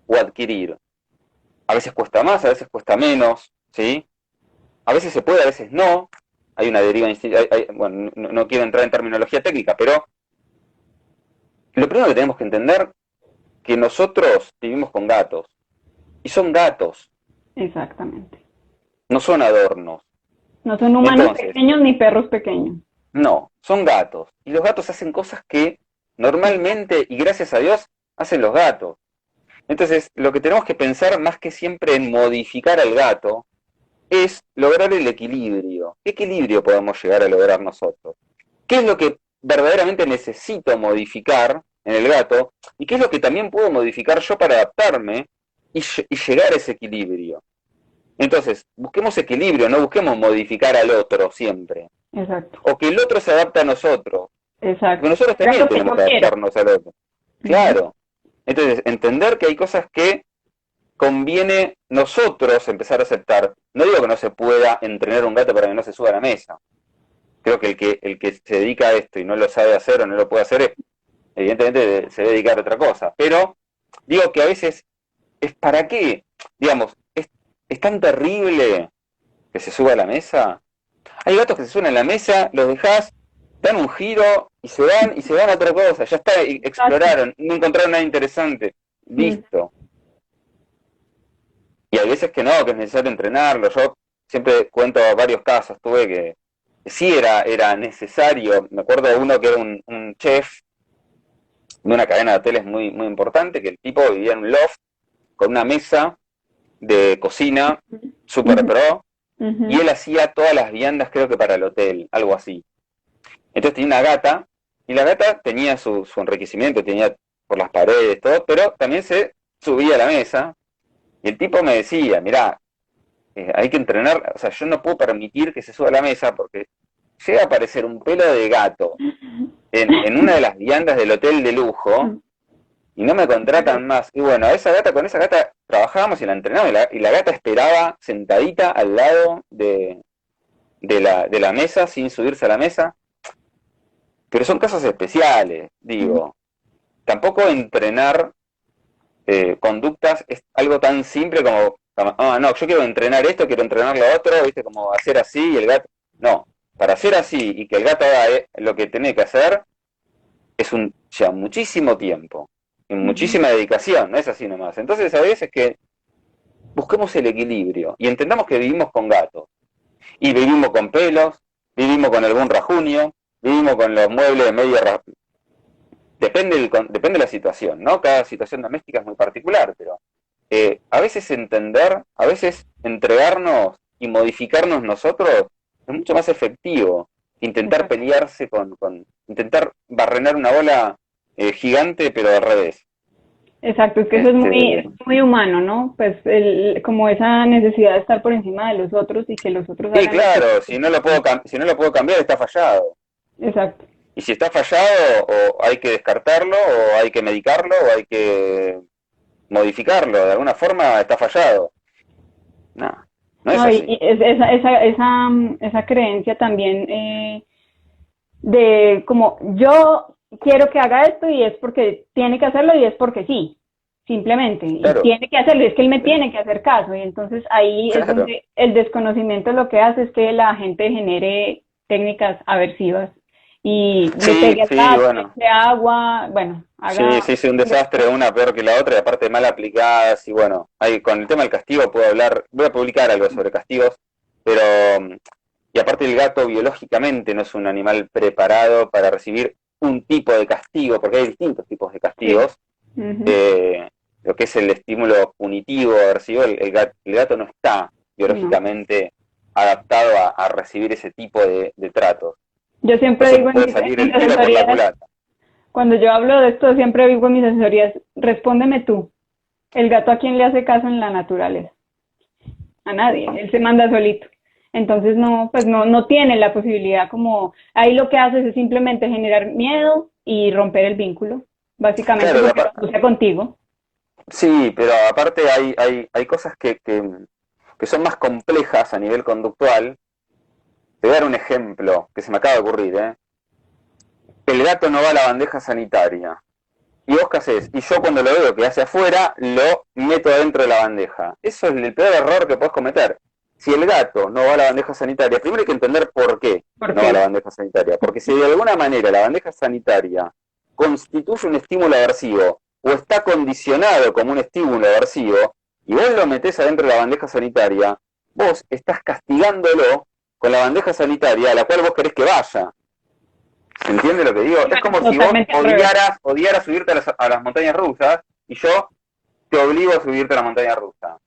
o adquirir. A veces cuesta más, a veces cuesta menos, ¿sí? A veces se puede, a veces no. Hay una deriva instintiva, bueno, no quiero entrar en terminología técnica, pero lo primero que tenemos que entender que nosotros vivimos con gatos y son gatos, Exactamente. no son adornos. No son humanos Entonces, pequeños ni perros pequeños. no, son gatos. Y los gatos hacen cosas que normalmente, y gracias a Dios, hacen los gatos. Entonces, lo que tenemos que pensar más que siempre en modificar al gato es lograr el equilibrio. ¿Qué equilibrio podemos llegar a lograr nosotros? ¿Qué es lo que verdaderamente necesito modificar en el gato? ¿Y qué es lo que también puedo modificar yo para adaptarme y llegar a ese equilibrio? Entonces, busquemos equilibrio, no busquemos modificar al otro siempre. Exacto. O que el otro se adapte a nosotros. Porque Exacto. nosotros Haga también lo que tenemos yo que quiero. adaptarnos al otro. Claro. Entonces, entender que hay cosas que conviene nosotros empezar a aceptar. No digo que no se pueda entrenar un gato para que no se suba a la mesa. Creo que el que se dedica a esto y no lo sabe hacer o no lo puede hacer, evidentemente se debe dedicar a otra cosa. Pero digo que a veces es para qué. Digamos, es tan terrible que se suba a la mesa. Hay gatos que se suben a la mesa, los dejás, dan un giro y se van a otra cosa. Ya está, exploraron, no encontraron nada interesante. Listo. Y hay veces que no, que es necesario entrenarlo. Yo siempre cuento varios casos. Tuve que sí era necesario. Me acuerdo de uno que era un chef de una cadena de hoteles muy importante, que el tipo vivía en un loft con una mesa de cocina super pro, y él hacía todas las viandas, creo que para el hotel, algo así. Entonces tenía una gata, y la gata tenía su enriquecimiento, tenía por las paredes, todo, pero también se subía a la mesa, y el tipo me decía, mirá, hay que entrenar, o sea, yo no puedo permitir que se suba a la mesa porque llega a aparecer un pelo de gato en una de las viandas del hotel de lujo y no me contratan más. Y bueno, con esa gata trabajábamos y la entrenábamos y la gata esperaba sentadita al lado de la mesa sin subirse a la mesa. Pero son casos especiales, digo. Tampoco entrenar conductas es algo tan simple como, no, yo quiero entrenar esto, quiero entrenar lo otro, viste, como hacer así y el gato. No, para hacer así y que el gato haga lo que tiene que hacer, lleva muchísimo tiempo y muchísima dedicación, no es así nomás. Entonces a veces que busquemos el equilibrio y entendamos que vivimos con gatos y vivimos con pelos, vivimos con algún rajuño, vivimos con los muebles de medio depende de la situación, ¿no? Cada situación doméstica es muy particular, pero a veces entender, a veces entregarnos y modificarnos nosotros es mucho más efectivo que intentar Exacto. pelearse intentar barrenar una bola gigante, pero al revés. Exacto, es que eso es Este, muy humano, ¿no? Pues como esa necesidad de estar por encima de los otros y que los otros sí, hagan lo que... claro, si no lo puedo cambiar está fallado. Exacto. Y si está fallado, o hay que descartarlo, o hay que medicarlo, o hay que modificarlo. De alguna forma está fallado. No, no es No, así. esa creencia también de como yo quiero que haga esto y es porque tiene que hacerlo y es porque sí, simplemente, y Claro, tiene que hacerlo, y es que él me sí, tiene que hacer caso, y entonces ahí es claro. donde el desconocimiento lo que hace es que la gente genere técnicas aversivas y le Sí, pegue al sí, gato, le bueno. eche agua, bueno, Sí, haga sí, sí, un desastre, una peor que la otra, y aparte mal aplicadas, y bueno, ahí con el tema del castigo puedo hablar, voy a publicar algo sobre castigos, pero, y aparte el gato biológicamente no es un animal preparado para recibir un tipo de castigo, porque hay distintos tipos de sí. castigos, Ujú. eh, lo que es el estímulo punitivo, aversivo, el gato no está No. biológicamente adaptado a recibir ese tipo de tratos. Yo siempre Entonces digo puede en salir mis el tiro por la asesorías, culata. cuando yo hablo de esto, siempre digo en mis asesorías, respóndeme tú, ¿el gato a quién le hace caso en la naturaleza? A nadie, él se manda solito. Entonces no, pues no tiene la posibilidad como, ahí lo que haces es simplemente generar miedo y romper el vínculo, básicamente Claro, porque lo asocia contigo. sí, pero aparte hay cosas que son más complejas a nivel conductual. Te voy a dar un ejemplo que se me acaba de ocurrir, ¿eh? El gato no va a la bandeja sanitaria. ¿Y vos qué haces? Y yo cuando lo veo que hace afuera, lo meto adentro de la bandeja. Eso es el peor error que puedes cometer. Si el gato no va a la bandeja sanitaria, primero hay que entender por qué ¿Por no va a la qué? bandeja sanitaria. Porque si de alguna manera la bandeja sanitaria constituye un estímulo aversivo o está condicionado como un estímulo aversivo, y vos lo metés adentro de la bandeja sanitaria, vos estás castigándolo con la bandeja sanitaria a la cual vos querés que vaya. ¿Se entiende lo que digo? Es como si vos Totalmente al revés. odiaras subirte a las montañas rusas y yo te obligo a subirte a la montaña rusa.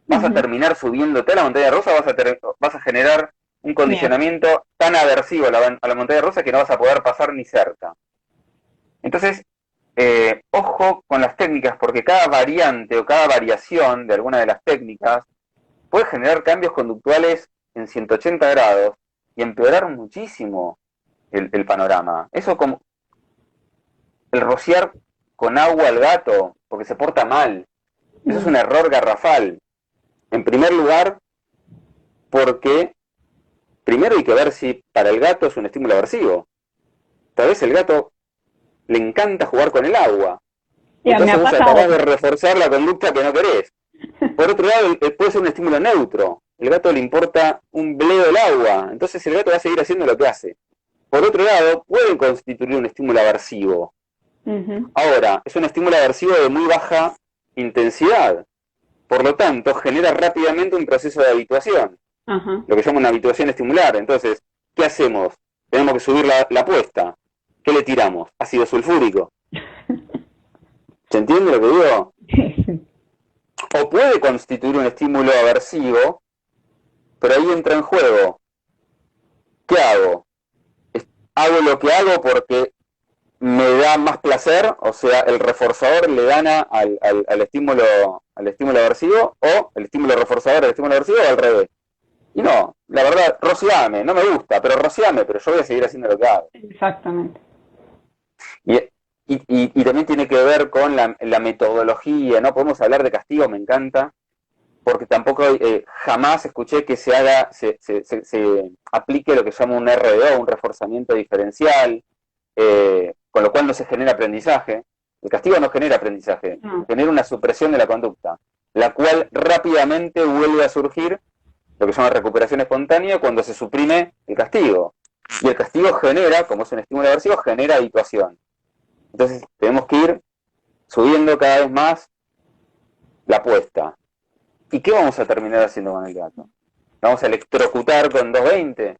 ¿Vas a Ujú. terminar subiéndote a la montaña rusa o vas a generar un Miedo. condicionamiento tan aversivo a la montaña rusa que no vas a poder pasar ni cerca? Entonces, ojo con las técnicas, porque cada variante o cada variación de alguna de las técnicas puede generar cambios conductuales en 180 grados y empeorar muchísimo el panorama. Eso como el rociar con agua al gato porque se porta mal. Eso es Mm. un error garrafal. En primer lugar, porque primero hay que ver si para el gato es un estímulo aversivo. Tal vez el gato le encanta jugar con el agua. Y Ya me entonces ha vos pasado. acabás de reforzar la conducta que no querés. Por otro lado, puede ser un estímulo neutro. El gato le importa un bledo el agua. Entonces el gato va a seguir haciendo lo que hace. Por otro lado, pueden constituir un estímulo aversivo. Ujú. Ahora, es un estímulo aversivo de muy baja intensidad. Por lo tanto, genera rápidamente un proceso de habituación, Ajá. lo que se llama una habituación estimular. Entonces, ¿qué hacemos? Tenemos que subir la apuesta. ¿Qué le tiramos? Ácido sulfúrico. ¿Se entiende lo que digo? O puede constituir un estímulo aversivo, pero ahí entra en juego. ¿Qué hago? Hago lo que hago porque me da más placer, o sea, el reforzador le gana al estímulo aversivo, o el estímulo reforzador al estímulo aversivo, o al revés. Y no, la verdad, rociame, no me gusta, pero rociame, pero yo voy a seguir haciendo lo que hago. Exactamente. Y, y también tiene que ver con la metodología, ¿no? Podemos hablar de castigo, me encanta, porque tampoco jamás escuché que se aplique lo que se llama un RDO, un reforzamiento diferencial, con lo cual no se genera aprendizaje. El castigo no genera aprendizaje, No. genera una supresión de la conducta, la cual rápidamente vuelve a surgir lo que se llama recuperación espontánea cuando se suprime el castigo. Y el castigo genera, como es un estímulo aversivo, genera habituación. Entonces tenemos que ir subiendo cada vez más la apuesta. ¿Y qué vamos a terminar haciendo con el gato? ¿Vamos a electrocutar con 220?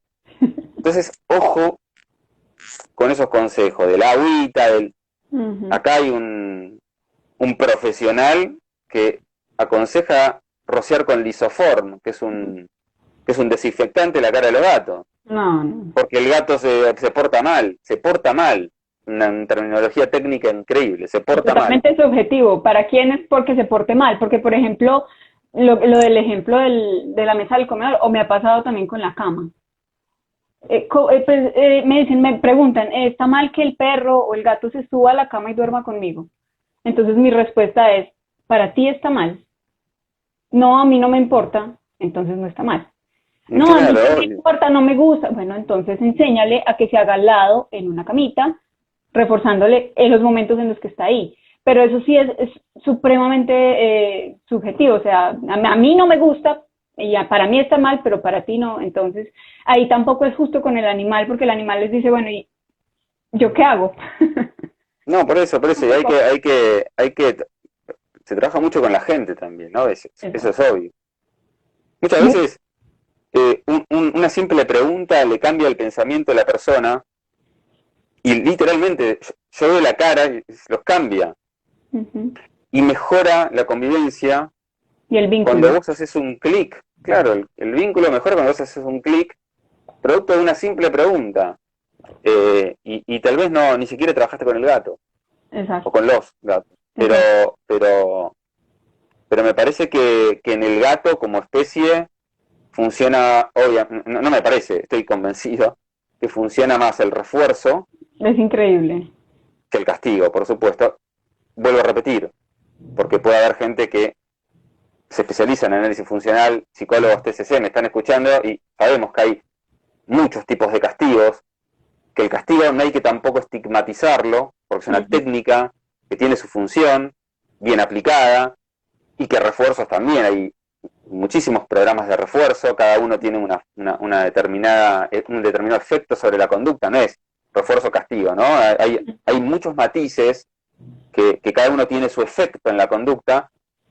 Entonces, ojo con esos consejos, del agüita, Ujú. acá hay un profesional que aconseja rociar con lisoform, que es un desinfectante la cara de los gatos, No, no. porque el gato se porta mal, una terminología técnica increíble, se Y porta mal. totalmente subjetivo. ¿Para quién es porque se porte mal? Porque, por ejemplo, lo del ejemplo de la mesa del comedor, o me ha pasado también con la cama. me preguntan, ¿está mal que el perro o el gato se suba a la cama y duerma conmigo? Entonces mi respuesta es, para ti está mal. No, a mí no me importa, entonces no está mal. No, a mí sí Claro, me importa, no me gusta. Bueno, entonces enséñale a que se haga al lado en una camita, reforzándole en los momentos en los que está ahí. Pero eso sí es supremamente subjetivo, o sea, a mí no me gusta, y para mí está mal, pero para ti no. Entonces, ahí tampoco es justo con el animal, porque el animal les dice, bueno, ¿y yo qué hago? no, por eso, y hay que, se trabaja mucho con la gente también, ¿no? Eso es obvio. Muchas veces una simple pregunta le cambia el pensamiento de la persona y literalmente yo veo la cara y los cambia y mejora la convivencia Y el cuando vínculo. vos haces un clic. Claro, el vínculo mejora cuando vos haces un clic producto de una simple pregunta. Y tal vez no ni siquiera trabajaste con el gato o Exacto, con los gatos, exacto. pero me parece que en el gato como especie funciona, obviamente, no me parece, estoy convencido, que funciona más el refuerzo Es increíble. que el castigo, por supuesto. Vuelvo a repetir, porque puede haber gente que se especializa en análisis funcional, psicólogos TCC me están escuchando y sabemos que hay muchos tipos de castigos, que el castigo no hay que tampoco estigmatizarlo, porque es una técnica que tiene su función, bien aplicada, y que refuerzos también, hay muchísimos programas de refuerzo, cada uno tiene una determinada, un determinado efecto sobre la conducta, no es refuerzo-castigo, ¿no? Hay muchos matices que cada uno tiene su efecto en la conducta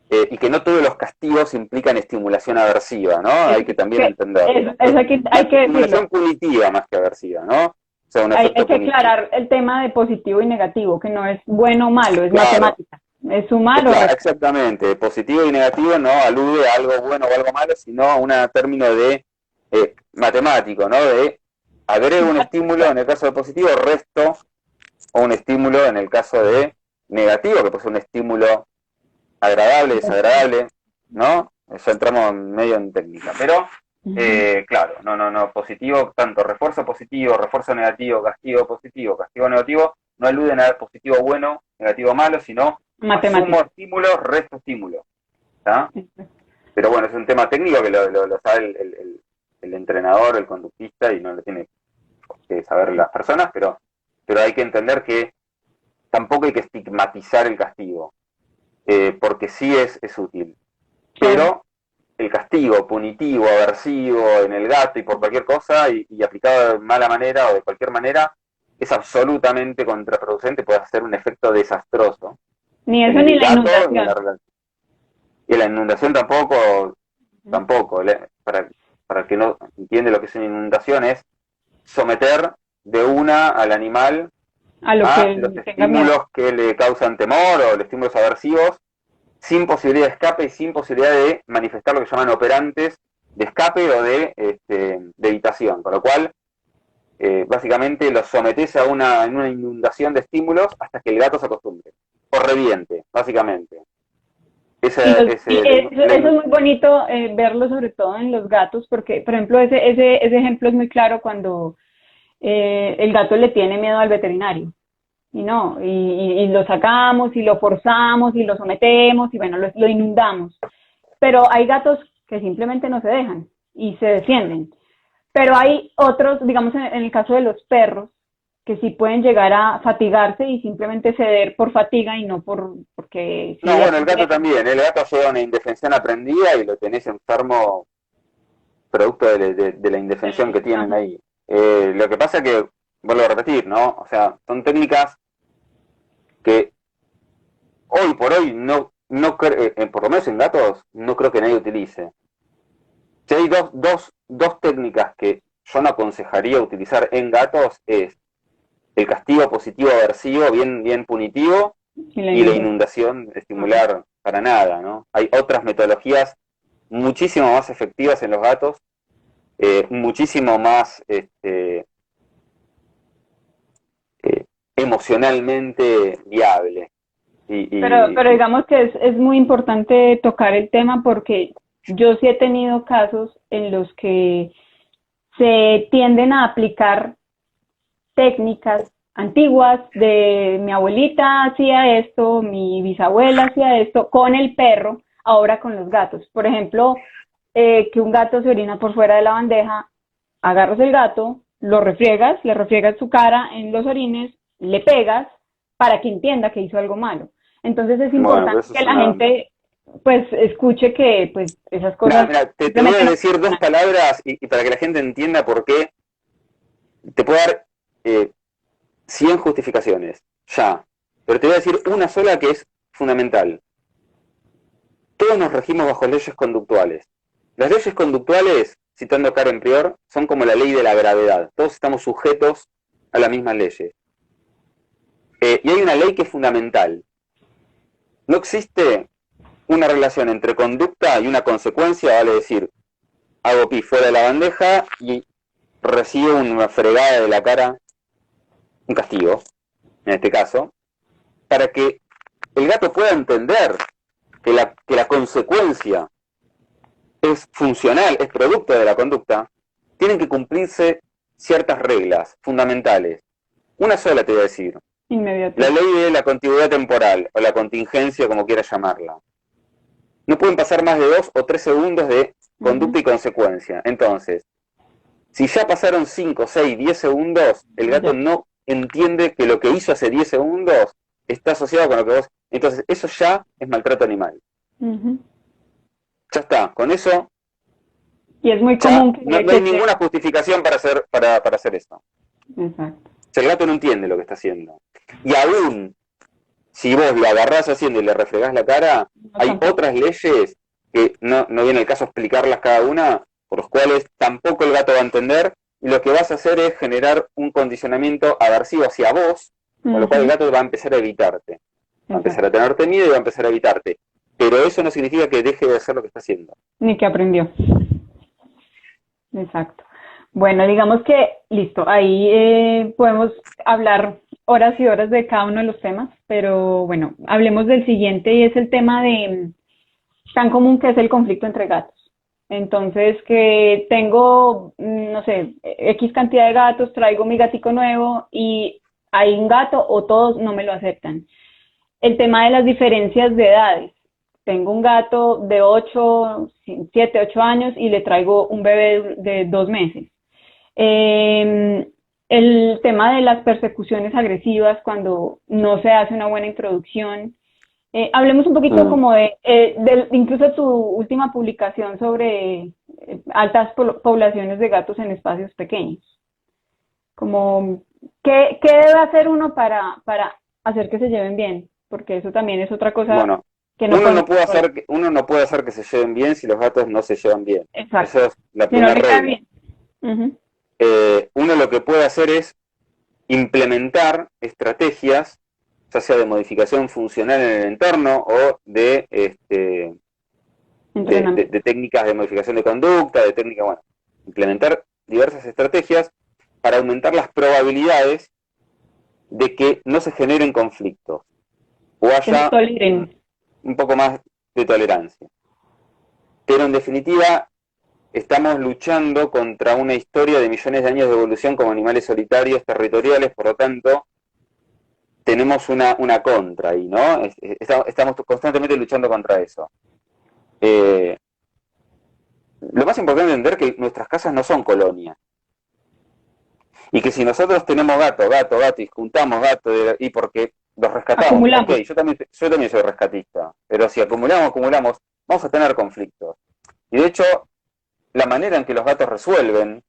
y que no todos los castigos implican estimulación aversiva, ¿no? Es, Hay que también que, entenderlo. hay que decirlo. Estimulación punitiva más que aversiva, ¿no? O sea, un Hay efecto que punitivo. aclarar el tema de positivo y negativo, que no es bueno o malo, es Claro, matemática. Es sumar o restar. exactamente. Positivo y negativo no alude a algo bueno o algo malo, sino a un término de matemático, ¿no? De agrego un estímulo en el caso de positivo, resto o un estímulo en el caso de negativo, que puede ser un estímulo agradable, desagradable, ¿no? Ya entramos medio en técnica. Pero, claro, no, positivo, tanto refuerzo negativo, castigo negativo, no aluden a positivo bueno, negativo malo, sino asumo Matemática. estímulo, resto estímulo. ¿Tá? Pero bueno, es un tema técnico que lo sabe el entrenador, el conductista, y no lo tiene que saber las personas, pero hay que entender que tampoco hay que estigmatizar el castigo, porque sí es útil. Claro. Pero el castigo punitivo, aversivo en el gato y por cualquier cosa y aplicado de mala manera o de cualquier manera es absolutamente contraproducente, puede hacer un efecto desastroso Ni en eso ni el la gato y en la inundación. relación. Y la inundación tampoco. Para el que no entiende lo que es una inundación es someter de una al animal A lo a que los tenga miedo. estímulos que le causan temor o los estímulos aversivos sin posibilidad de escape y sin posibilidad de manifestar lo que llaman operantes de escape o de evitación. Con lo cual, básicamente los sometes a en una inundación de estímulos hasta que el gato se acostumbre. O reviente, básicamente. Esa es Eso es muy bonito verlo sobre todo en los gatos, porque, por ejemplo, ese ejemplo es muy claro cuando el gato le tiene miedo al veterinario. Y no, y lo sacamos y lo forzamos y lo sometemos y bueno, lo inundamos. Pero hay gatos que simplemente no se dejan y se defienden. Pero hay otros, digamos en el caso de los perros, que sí pueden llegar a fatigarse y simplemente ceder por fatiga y no porque No, sí bueno, el aprendieron. gato también. El gato lleva una indefensión aprendida y lo tenés enfermo producto de la indefensión que tienen Ajá. ahí. Lo que pasa es que, vuelvo a repetir, ¿no? O sea, son técnicas que hoy por hoy por lo menos en gatos, no creo que nadie utilice. Si hay dos técnicas que yo no aconsejaría utilizar en gatos, es el castigo positivo aversivo, bien punitivo, Y la y la inundación. inundación Ajá. estimular para nada, ¿no? Hay otras metodologías muchísimo más efectivas en los gatos, muchísimo más emocionalmente viable. Pero digamos que es muy importante tocar el tema porque yo sí he tenido casos en los que se tienden a aplicar técnicas antiguas de mi abuelita hacía esto, mi bisabuela hacía esto con el perro, ahora con los gatos. Por ejemplo, que un gato se orina por fuera de la bandeja, agarras el gato, lo refriegas, le refriegas su cara en los orines, le pegas para que entienda que hizo algo malo. Entonces es Bueno, pero importante eso que es la una... gente pues escuche que pues esas Mira, cosas mira, te voy simplemente a no decir dos funcionan. palabras y para que la gente entienda por qué, te puedo dar 100 justificaciones, ya, pero te voy a decir una sola que es fundamental. Todos nos regimos bajo leyes conductuales. Las leyes conductuales, citando a Karen Prior, son como la ley de la gravedad. Todos estamos sujetos a las mismas leyes. Y hay una ley que es fundamental. No existe una relación entre conducta y una consecuencia, vale decir, hago pis fuera de la bandeja y recibo una fregada de la cara, un castigo, en este caso, para que el gato pueda entender que la consecuencia es funcional, es producto de la conducta, tienen que cumplirse ciertas reglas fundamentales. Una sola te voy a decir, la Inmediatez. ley de la continuidad temporal, o la contingencia, como quieras llamarla. No pueden pasar más de 2 o 3 segundos de Ujú. conducta y consecuencia. Entonces, si ya pasaron 5, 6, 10 segundos, el gato Ya. no entiende que lo que hizo hace 10 segundos está asociado con lo que vos... Entonces, eso ya es maltrato animal. Ujú. Ya está, con eso Y es muy ya común no hay que se... ninguna justificación para hacer esto. Exacto. Si el gato no entiende lo que está haciendo. Y aún, si vos lo agarrás haciendo y le refregás la cara, No, hay tampoco. otras leyes que no viene el caso explicarlas cada una, por los cuales tampoco el gato va a entender, y lo que vas a hacer es generar un condicionamiento aversivo hacia vos, con lo cual el Ujú. gato va a empezar a evitarte. Va a empezar Exacto. a tenerte miedo y va a empezar a evitarte. Pero eso no significa que deje de hacer lo que está haciendo. Ni que aprendió. Exacto. Bueno, digamos que, listo, ahí podemos hablar horas y horas de cada uno de los temas, pero bueno, hablemos del siguiente y es el tema de tan común que es el conflicto entre gatos. Entonces, que tengo, no sé, X cantidad de gatos, traigo mi gatico nuevo y hay un gato o todos no me lo aceptan. El tema de las diferencias de edades. Tengo un gato de 8, 7, 8 años y le traigo un bebé de 2 meses. Eh, el tema de las persecuciones agresivas cuando no se hace una buena introducción. Hablemos un poquito Mm. como de incluso tu última publicación sobre altas poblaciones de gatos en espacios pequeños. Como, ¿qué debe hacer uno para hacer que se lleven bien? Porque eso también es otra cosa Bueno, que no uno no podemos puede controlar. hacer que, uno no puede hacer que se lleven bien si los gatos no se llevan bien. Exacto. Esa es la Si no primera le cae regla. bien. Ujú. Uno lo que puede hacer es implementar estrategias, ya sea de modificación funcional en el entorno o de Entrenamiento. técnicas de modificación de conducta, de técnicas, bueno, implementar diversas estrategias para aumentar las probabilidades de que no se generen conflictos o Que se haya toleren. un poco más de tolerancia. Pero en definitiva, estamos luchando contra una historia de millones de años de evolución como animales solitarios, territoriales, por lo tanto, tenemos una contra ahí, ¿no? Estamos constantemente luchando contra eso. Eh, lo más importante es entender que nuestras casas no son colonias. Y que si nosotros tenemos gato, gato, gato, y juntamos gato, y porque los rescatamos, ok, Acumulamos. yo también soy rescatista, pero si acumulamos, acumulamos, vamos a tener conflictos. Y de hecho, la manera en que los gatos resuelven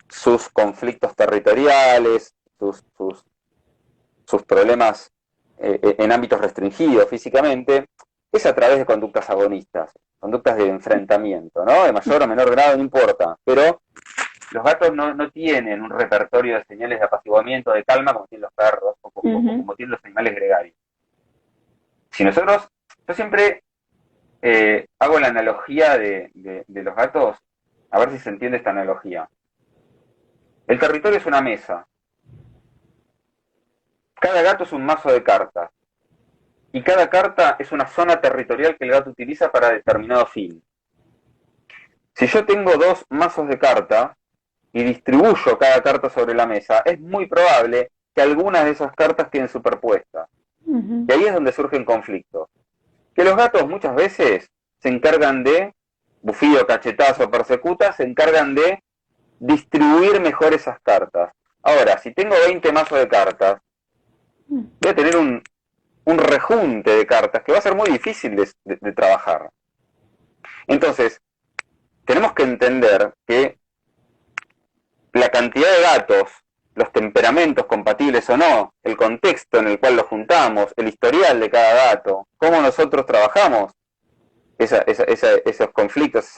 sus conflictos territoriales, sus problemas en ámbitos restringidos físicamente, es a través de conductas agonistas, conductas de enfrentamiento, ¿no? De mayor o menor grado, no importa, pero los gatos no tienen un repertorio de señales de apaciguamiento, de calma, como tienen los perros o Ujú. como tienen los animales gregarios. Si nosotros, yo siempre hago la analogía de los gatos, a ver si se entiende esta analogía. El territorio es una mesa. Cada gato es un mazo de cartas. Y cada carta es una zona territorial que el gato utiliza para determinado fin. Si yo tengo 2 mazos de cartas, y distribuyo cada carta sobre la mesa, es muy probable que algunas de esas cartas queden superpuestas. Y ahí es donde surgen conflictos. Que los gatos muchas veces se encargan de, bufido, cachetazo, persecuta, se encargan de distribuir mejor esas cartas. Ahora, si tengo 20 mazos de cartas, voy a tener un rejunte de cartas que va a ser muy difícil de trabajar. Entonces, tenemos que entender que la cantidad de gatos, los temperamentos compatibles o no, el contexto en el cual los juntamos, el historial de cada gato, cómo nosotros trabajamos esos conflictos,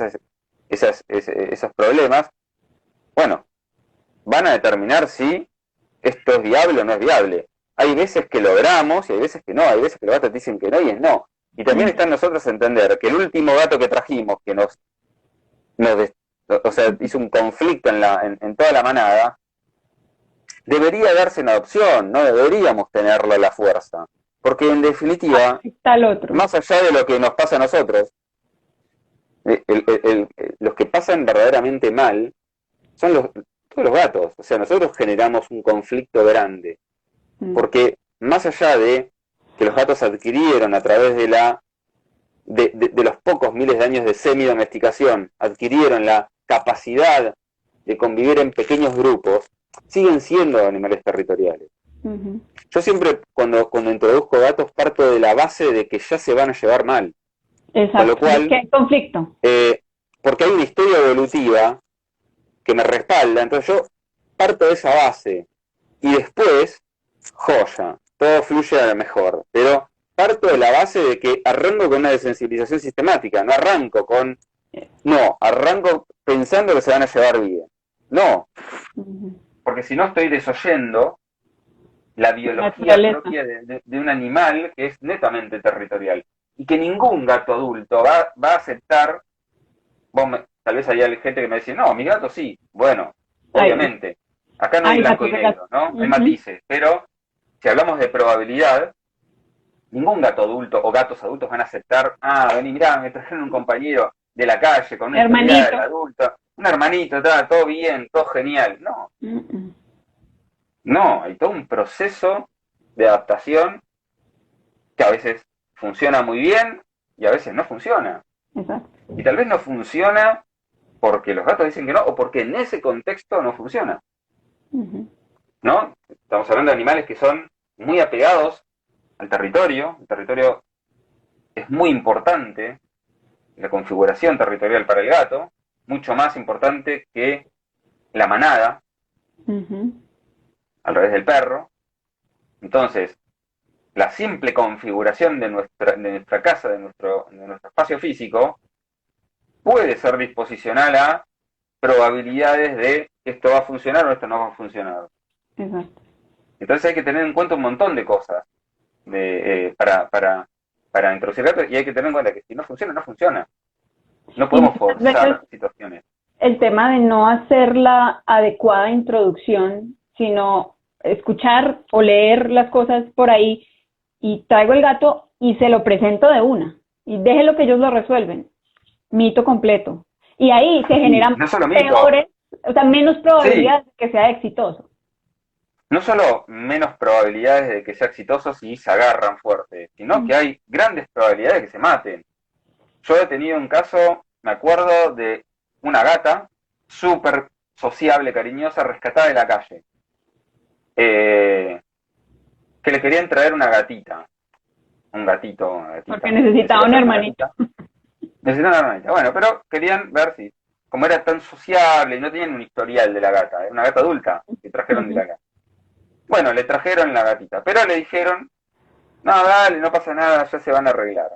esos problemas, bueno, van a determinar si esto es viable o no es viable. Hay veces que logramos y hay veces que no, hay veces que los gatos dicen que no y es no. Y también está en nosotros entender que el último gato que trajimos, que o sea, hizo un conflicto en toda la manada, debería darse en adopción, no deberíamos tenerlo a la fuerza. Porque en definitiva, está el otro. Más allá de lo que nos pasa a nosotros, los que pasan verdaderamente mal son todos los gatos. O sea, nosotros generamos un conflicto grande. Porque más allá de que los gatos adquirieron a través de los pocos miles de años de semi-domesticación, adquirieron la capacidad de convivir en pequeños grupos, siguen siendo animales territoriales. Yo siempre, cuando introduzco gatos, parto de la base de que ya se van a llevar mal. Exacto. Con lo cual, ¿qué conflicto? Porque hay una historia evolutiva que me respalda, entonces yo parto de esa base y después, joya, todo fluye a lo mejor, pero parto de la base de que arranco con una desensibilización sistemática, arranco pensando que se van a llevar bien. No, porque si no estoy desoyendo la biología propia de un animal que es netamente territorial y que ningún gato adulto va a aceptar. Tal vez haya gente que me dice, no, mi gato sí, bueno, obviamente, acá no hay blanco y negro, ¿no? Hay matices, pero si hablamos de probabilidad, ningún gato adulto o gatos adultos van a aceptar, vení, mirá, me trajeron un compañero de la calle con una historia del adulto, un hermanito, todo bien, todo genial. No. No, hay todo un proceso de adaptación que a veces funciona muy bien y a veces no funciona. Exacto. Y tal vez no funciona porque los gatos dicen que no, o porque en ese contexto no funciona. ¿No? Estamos hablando de animales que son muy apegados al territorio. El territorio es muy importante, la configuración territorial para el gato, mucho más importante que la manada, al revés del perro. Entonces, la simple configuración de nuestra casa, de nuestro espacio físico, puede ser disposicional a probabilidades de que esto va a funcionar o esto no va a funcionar. Exacto. Entonces hay que tener en cuenta un montón de cosas para introducir gatos, y hay que tener en cuenta que si no funciona, no funciona. No podemos forzar situaciones. El tema de no hacer la adecuada introducción, sino escuchar o leer las cosas por ahí y traigo el gato y se lo presento de una y déjelo que ellos lo resuelven. Mito completo. Y ahí se generan peores, o sea, menos probabilidades de que sea exitoso. No solo menos probabilidades de que sea exitoso si se agarran fuerte, sino que hay grandes probabilidades de que se maten. Yo he tenido un caso, me acuerdo, de una gata súper sociable, cariñosa, rescatada de la calle. Que le querían traer una gatita. Un gatito, una gatita. Porque necesitaba un hermanito. Necesitaba una hermanita. Bueno, pero querían ver si, como era tan sociable y no tenían un historial de la gata, era una gata adulta que trajeron de la casa. Bueno, le trajeron la gatita, pero le dijeron, no, dale, no pasa nada, ya se van a arreglar.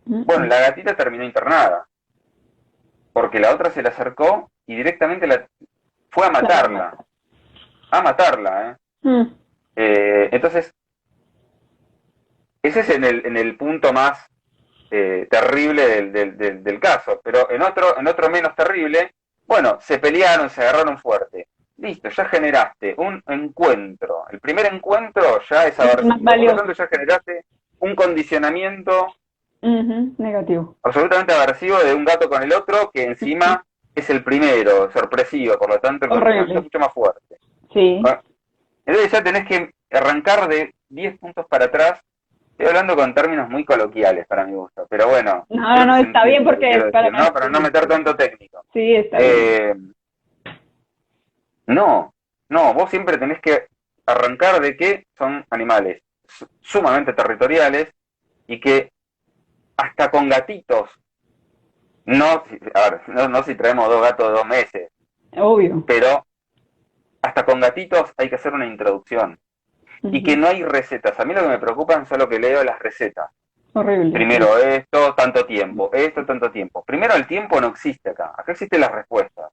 Bueno, la gatita terminó internada, porque la otra se le acercó y directamente fue a matarla. A matarla, entonces, ese es en el punto más terrible del caso, pero en otro menos terrible, bueno, se pelearon, se agarraron fuerte. Listo, ya generaste un encuentro. El primer encuentro ya es aversivo. Por lo tanto, ya generaste un condicionamiento negativo. Absolutamente aversivo de un gato con el otro, que encima es el primero, sorpresivo, por lo tanto el condicionamiento es Horrible. mucho más fuerte. Sí. Bueno, entonces ya tenés que arrancar de 10 puntos para atrás. Estoy hablando con términos muy coloquiales para mi gusto, pero bueno, No, no, creo no, que se está bien entiende lo que porque es quiero para decir, ¿no? Para no sí, meter tanto técnico. sí, está bien. Eh, no, no, vos siempre tenés que arrancar de que son animales sumamente territoriales y que hasta con gatitos, no, a ver, no si traemos dos gatos de 2 meses, Obvio. pero hasta con gatitos hay que hacer una introducción. Y que Ujú. no hay recetas. A mí lo que me preocupan son lo que leo las recetas. Horrible, sí. Primero esto, tanto tiempo. Primero el tiempo no existe acá. Acá existen las respuestas.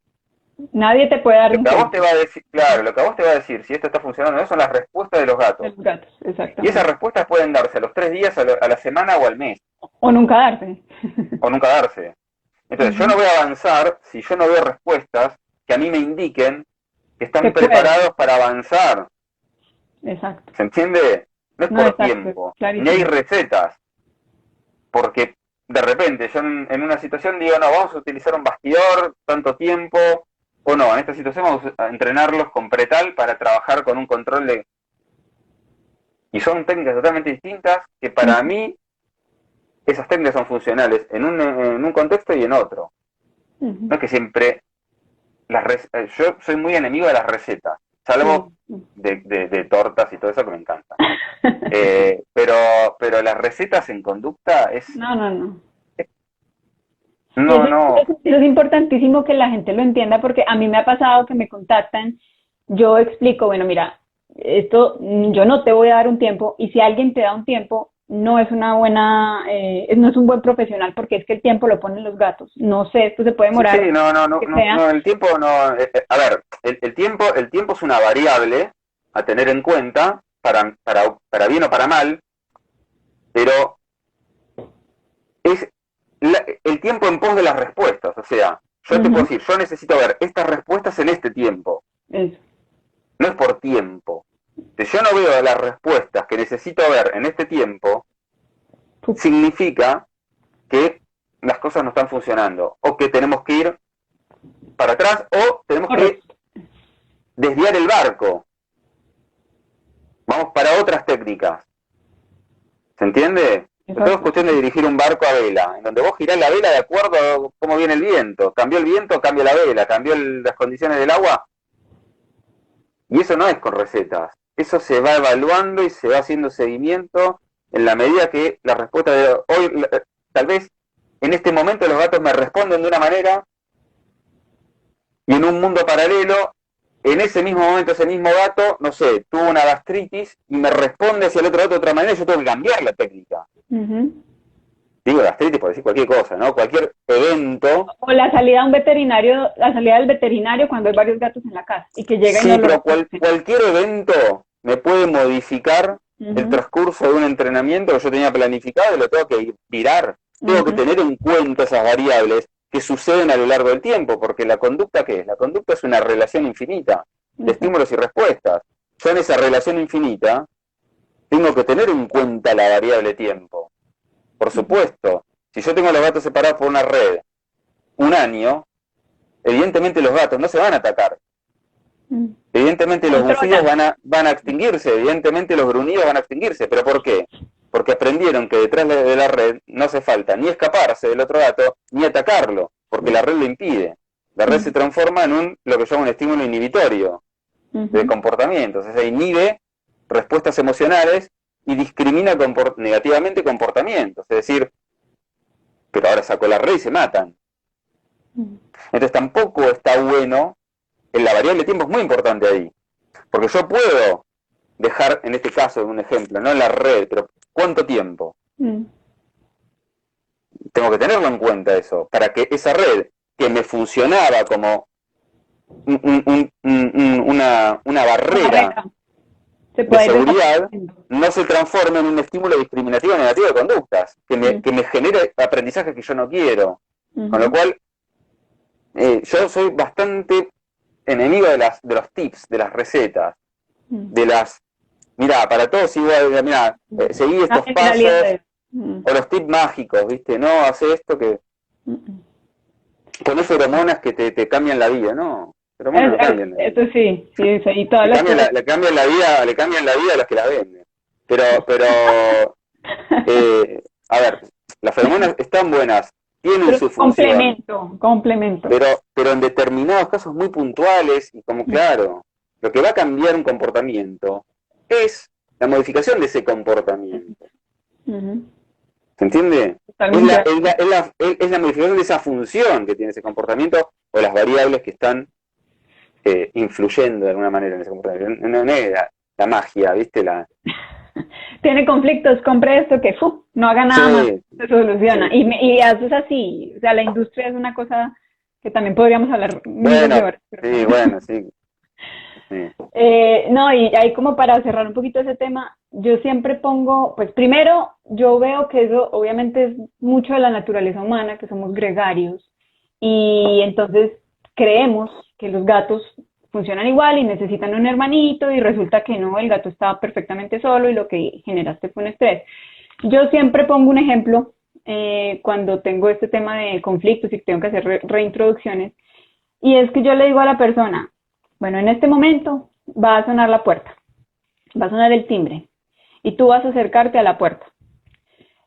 Nadie te puede dar Lo un que a vos tiempo te va a decir, claro, lo que a vos te va a decir si esto está funcionando o no son las respuestas de los de gatos. los gatos, Y esas exactamente. respuestas pueden darse a los 3 días, a la semana o al mes, O nunca darte. o nunca darse. Entonces, yo no Ujú. voy a avanzar si yo no veo respuestas que a mí me indiquen que Que están puedes. preparados para avanzar. Exacto. ¿Se entiende? No es No, por exacto, tiempo, ni hay clarísimo. recetas. Porque de repente yo en una situación digo, no, vamos a utilizar un bastidor tanto tiempo, o no, en esta situación vamos a entrenarlos con pretal para trabajar con un control de... Y son técnicas totalmente distintas que para Ujú, mí esas técnicas son funcionales en un contexto y en otro. ujú. No es que siempre... yo soy muy enemigo de las recetas, salvo Sí. de tortas y todo eso que me encantan. Pero las recetas en conducta es... No, no, no. Y No, no. eso es importantísimo que la gente lo entienda porque a mí me ha pasado que me contactan, yo explico, bueno, mira, esto yo no te voy a dar un tiempo y si alguien te da un tiempo, no es una buena, no es un buen profesional porque es que el tiempo lo ponen los gatos. No sé, esto se puede Sí, sí, demorar no, no, lo no, que no, sea. no, el tiempo no, a ver, el tiempo es una variable a tener en cuenta para bien o para mal, pero es el tiempo en pos de las respuestas, o sea, yo te puedo Ujú, decir, yo necesito ver estas respuestas en este tiempo, eso. no es por tiempo. Si yo no veo las respuestas que necesito ver en este tiempo, Pu- significa que las cosas no están funcionando, o que tenemos que ir para atrás, o tenemos que Correcto. desviar el barco. Vamos para otras técnicas. ¿Se entiende? Todo es Exacto. cuestión de dirigir un barco a vela, en donde vos girás la vela de acuerdo a cómo viene el viento. Cambió el viento, cambia la vela. Cambió las condiciones del agua. Y eso no es con recetas. Eso se va evaluando y se va haciendo seguimiento en la medida que la respuesta de hoy, tal vez en este momento los gatos me responden de una manera y en un mundo paralelo, en ese mismo momento, ese mismo gato, no sé, tuvo una gastritis y me responde hacia el otro gato de otra manera y yo tengo que cambiar la técnica. Ujú. Digo gastritis por decir cualquier cosa, ¿no? Cualquier evento. O la salida a un veterinario, la salida del veterinario cuando hay varios gatos en la casa y que llega y no Sí, lo pero reconoce. cualquier evento me puede modificar el Ujú, transcurso de un entrenamiento que yo tenía planificado y lo tengo que virar. Tengo que ujú, tener en cuenta esas variables que suceden a lo largo del tiempo, porque la conducta, ¿qué es? La conducta es una relación infinita de exacto. estímulos y respuestas. Yo en esa relación infinita tengo que tener en cuenta la variable tiempo. Por Ujú, supuesto, si yo tengo a los gatos separados por una red un año, evidentemente los gatos no se van a atacar. ujú. Evidentemente los bufidos Controlan. van a extinguirse, evidentemente los gruñidos van a extinguirse. ¿Pero por qué? Porque aprendieron que detrás de la red no hace falta ni escaparse del otro gato, ni atacarlo, porque la red lo impide. La red se Ujú, transforma en lo que llama un estímulo inhibitorio de ujú, comportamientos. O sea, inhibe respuestas emocionales y discrimina negativamente comportamientos. Es decir, pero ahora sacó la red y se matan. ujú. Entonces tampoco está bueno, en la variable tiempo es muy importante ahí, porque yo puedo dejar, en este caso, un ejemplo, no la red, pero ¿cuánto tiempo? Mm. Tengo que tenerlo en cuenta eso, para que esa red que me funcionaba como una La barrera barrera se de puede ir seguridad desapareciendo. no se transforme en un estímulo discriminativo negativo de conductas, Mm, que me genere aprendizajes que yo no quiero. Con lo ujú, cual, yo soy bastante enemigo de los tips, de las recetas, mm, de las, mira, para todos igual, mira, mm. seguí Las estos pasos, generalidades. Mm, o los tips mágicos, ¿viste? No, hace esto que... mm, mm. Ponés feromonas que te cambian la vida, ¿no? Feromonas no cambian la vida. Eso sí, sí, sí, y todas las cosas. Le cambian la vida a los que la venden. Pero a ver, las feromonas están buenas, tienen Pero su función, complemento. pero en determinados casos muy puntuales y como claro, lo que va a cambiar un comportamiento es la modificación de ese comportamiento. Ujú. ¿Se entiende? Totalmente. Es la modificación de esa función que tiene ese comportamiento o las variables que están influyendo de alguna manera en ese comportamiento. No es la magia, ¿viste? Tiene conflictos, compre esto que no haga nada más, Sí, se soluciona. sí. Y eso es así, o sea, la industria es una cosa que también podríamos hablar miles de Bueno, horas. Pero sí, bueno, sí. Sí. no, y ahí como para cerrar un poquito ese tema, yo siempre pongo, pues primero, yo veo que eso obviamente es mucho de la naturaleza humana, que somos gregarios, y entonces creemos que los gatos funcionan igual y necesitan un hermanito, y resulta que no, el gato estaba perfectamente solo y lo que generaste fue un estrés. Yo siempre pongo un ejemplo cuando tengo este tema de conflictos y tengo que hacer reintroducciones, y es que yo le digo a la persona, bueno, en este momento va a sonar la puerta, va a sonar el timbre y tú vas a acercarte a la puerta.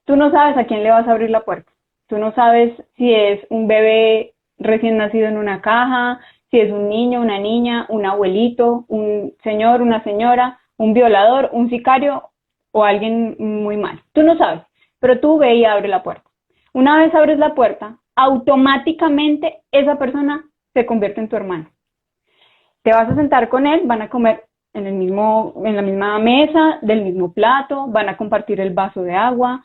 Tú no sabes a quién le vas a abrir la puerta. Tú no sabes si es un bebé recién nacido en una caja, si es un niño, una niña, un abuelito, un señor, una señora, un violador, un sicario o alguien muy mal. Tú no sabes, pero tú ve y abre la puerta. Una vez abres la puerta, automáticamente esa persona se convierte en tu hermano. Te vas a sentar con él, van a comer en la misma mesa, del mismo plato, van a compartir el vaso de agua,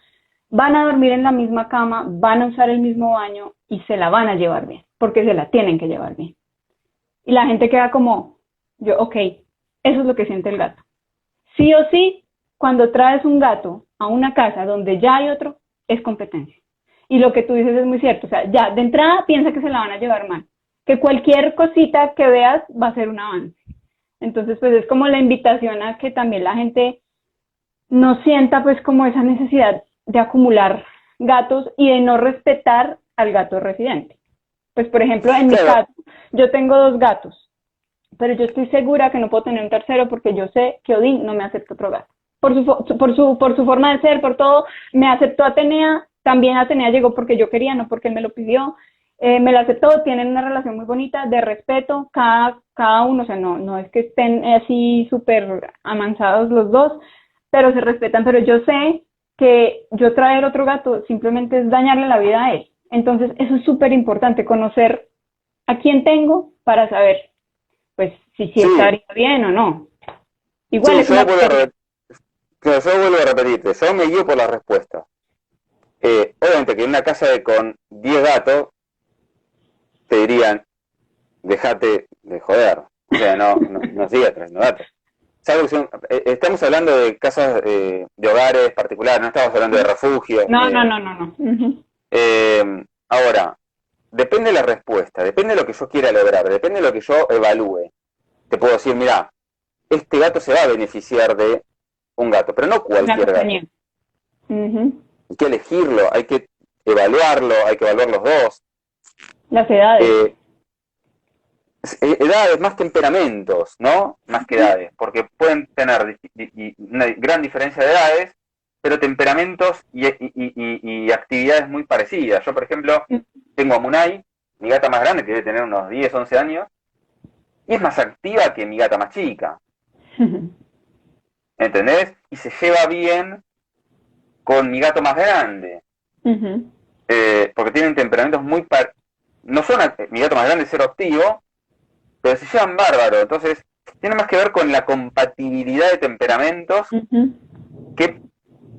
van a dormir en la misma cama, van a usar el mismo baño y se la van a llevar bien, porque se la tienen que llevar bien. Y la gente queda como, ok, eso es lo que siente el gato. Sí o sí, cuando traes un gato a una casa donde ya hay otro, es competencia. Y lo que tú dices es muy cierto, o sea, ya de entrada piensa que se la van a llevar mal, que cualquier cosita que veas va a ser un avance. Entonces, pues es como la invitación a que también la gente no sienta pues como esa necesidad de acumular gatos y de no respetar al gato residente. Pues por ejemplo, en mi Claro, caso, yo tengo 2 gatos, pero yo estoy segura que no puedo tener un tercero porque yo sé que Odín no me acepta otro gato. Por su forma de ser, por todo, me aceptó Atenea, también Atenea llegó porque yo quería, no porque él me lo pidió. Me la aceptó, tienen una relación muy bonita, de respeto, cada uno, o sea, no es que estén así súper amansados los dos, pero se respetan, pero yo sé que yo traer otro gato simplemente es dañarle la vida a él. Entonces, eso es súper importante, conocer a quién tengo para saber, pues, si sí, estaría bien o no. Igual sí, es una experiencia. yo vuelvo a repetirte, yo me guío por la respuesta. Obviamente que en una casa con 10 gatos te dirían, dejate de joder, o sea, no sigas trayendo gatos. Estamos hablando de casas de hogares particulares, no estamos hablando de refugios. No, no, no, no, no. Uh-huh. Ahora, depende de la respuesta, depende de lo que yo quiera lograr, depende de lo que yo evalúe. Te puedo decir, mira, este gato se va a beneficiar de un gato, pero no Una cualquier gato. compañía. Uh-huh. Hay que elegirlo, hay que hay que evaluar los dos. Las edades. Eh, Edades, más temperamentos, ¿no? Más que edades, porque pueden tener una gran diferencia de edades, pero temperamentos y actividades muy parecidas. Yo, por ejemplo, tengo a Munay, mi gata más grande, que debe tener unos 10, 11 años, y es más activa que mi gata más chica, ¿entendés? Y se lleva bien con mi gato más grande, Uh-huh. porque tienen temperamentos no son, mi gato más grande es cero activo, pero se llevan bárbaro, entonces tiene más que ver con la compatibilidad de temperamentos Uh-huh. que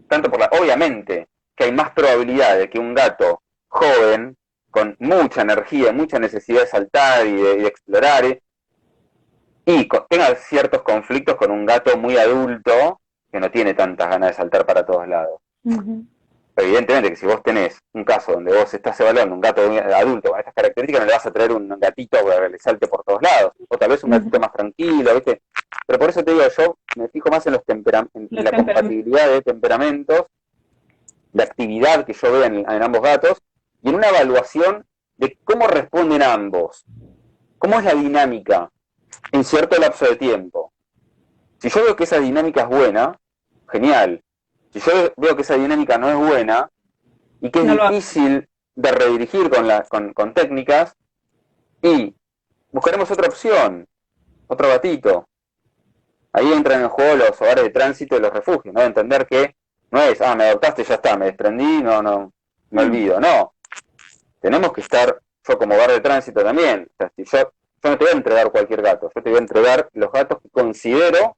tanto obviamente que hay más probabilidad de que un gato joven con mucha energía, mucha necesidad de saltar de explorar tenga ciertos conflictos con un gato muy adulto que no tiene tantas ganas de saltar para todos lados. Uh-huh. Evidentemente que si vos tenés un caso donde vos estás evaluando un gato adulto con estas características, no le vas a traer un gatito para que le salte por todos lados, o tal vez un gatito Uh-huh. más tranquilo, ¿viste? Pero por eso te digo, yo me fijo más en en Los la temperamentos. compatibilidad de temperamentos, de actividad que yo veo en ambos gatos, y en una evaluación de cómo responden ambos, cómo es la dinámica en cierto lapso de tiempo. Si yo veo que esa dinámica es buena, genial. Si yo veo que esa dinámica no es buena y que es No lo difícil de redirigir con técnicas, y buscaremos otra opción, otro gatito. Ahí entran en juego los hogares de tránsito y los refugios, ¿no? Entender que no es, me adoptaste, ya está, me desprendí, no, me olvido. No, tenemos que estar, yo como hogar de tránsito también, o sea, si yo no te voy a entregar cualquier gato, yo te voy a entregar los gatos que considero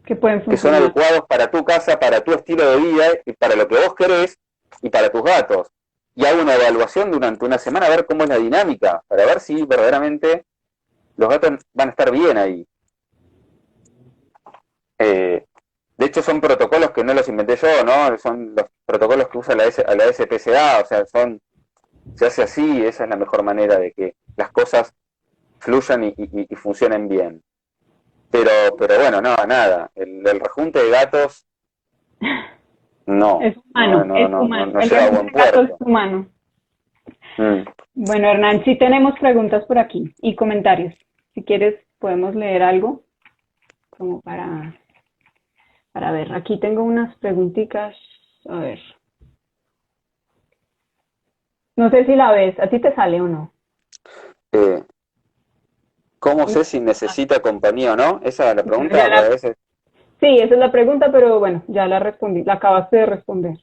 que pueden que son funcionar. adecuados para tu casa, para tu estilo de vida y para lo que vos querés y para tus gatos. Y hago una evaluación durante una semana a ver cómo es la dinámica, para ver si verdaderamente los gatos van a estar bien ahí. De hecho, son protocolos que no los inventé yo, ¿no? Son los protocolos que usa la SPCA, o sea, se hace así, esa es la mejor manera de que las cosas fluyan y funcionen bien. Pero bueno, no, nada. El rejunte de gatos, no. Es humano, es humano. No El llega a rejunte buen de gatos es puerto. humano. Mm. Bueno, Hernán, sí tenemos preguntas por aquí y comentarios. Si quieres, podemos leer algo como para ver. Aquí tengo unas preguntitas. A ver. No sé si la ves. ¿A ti te sale o no? Eh, ¿Cómo sé si necesita compañía o no? Esa es la pregunta. Ya Porque a la, veces, sí, esa es la pregunta, pero bueno, ya la respondí. La acabaste de responder.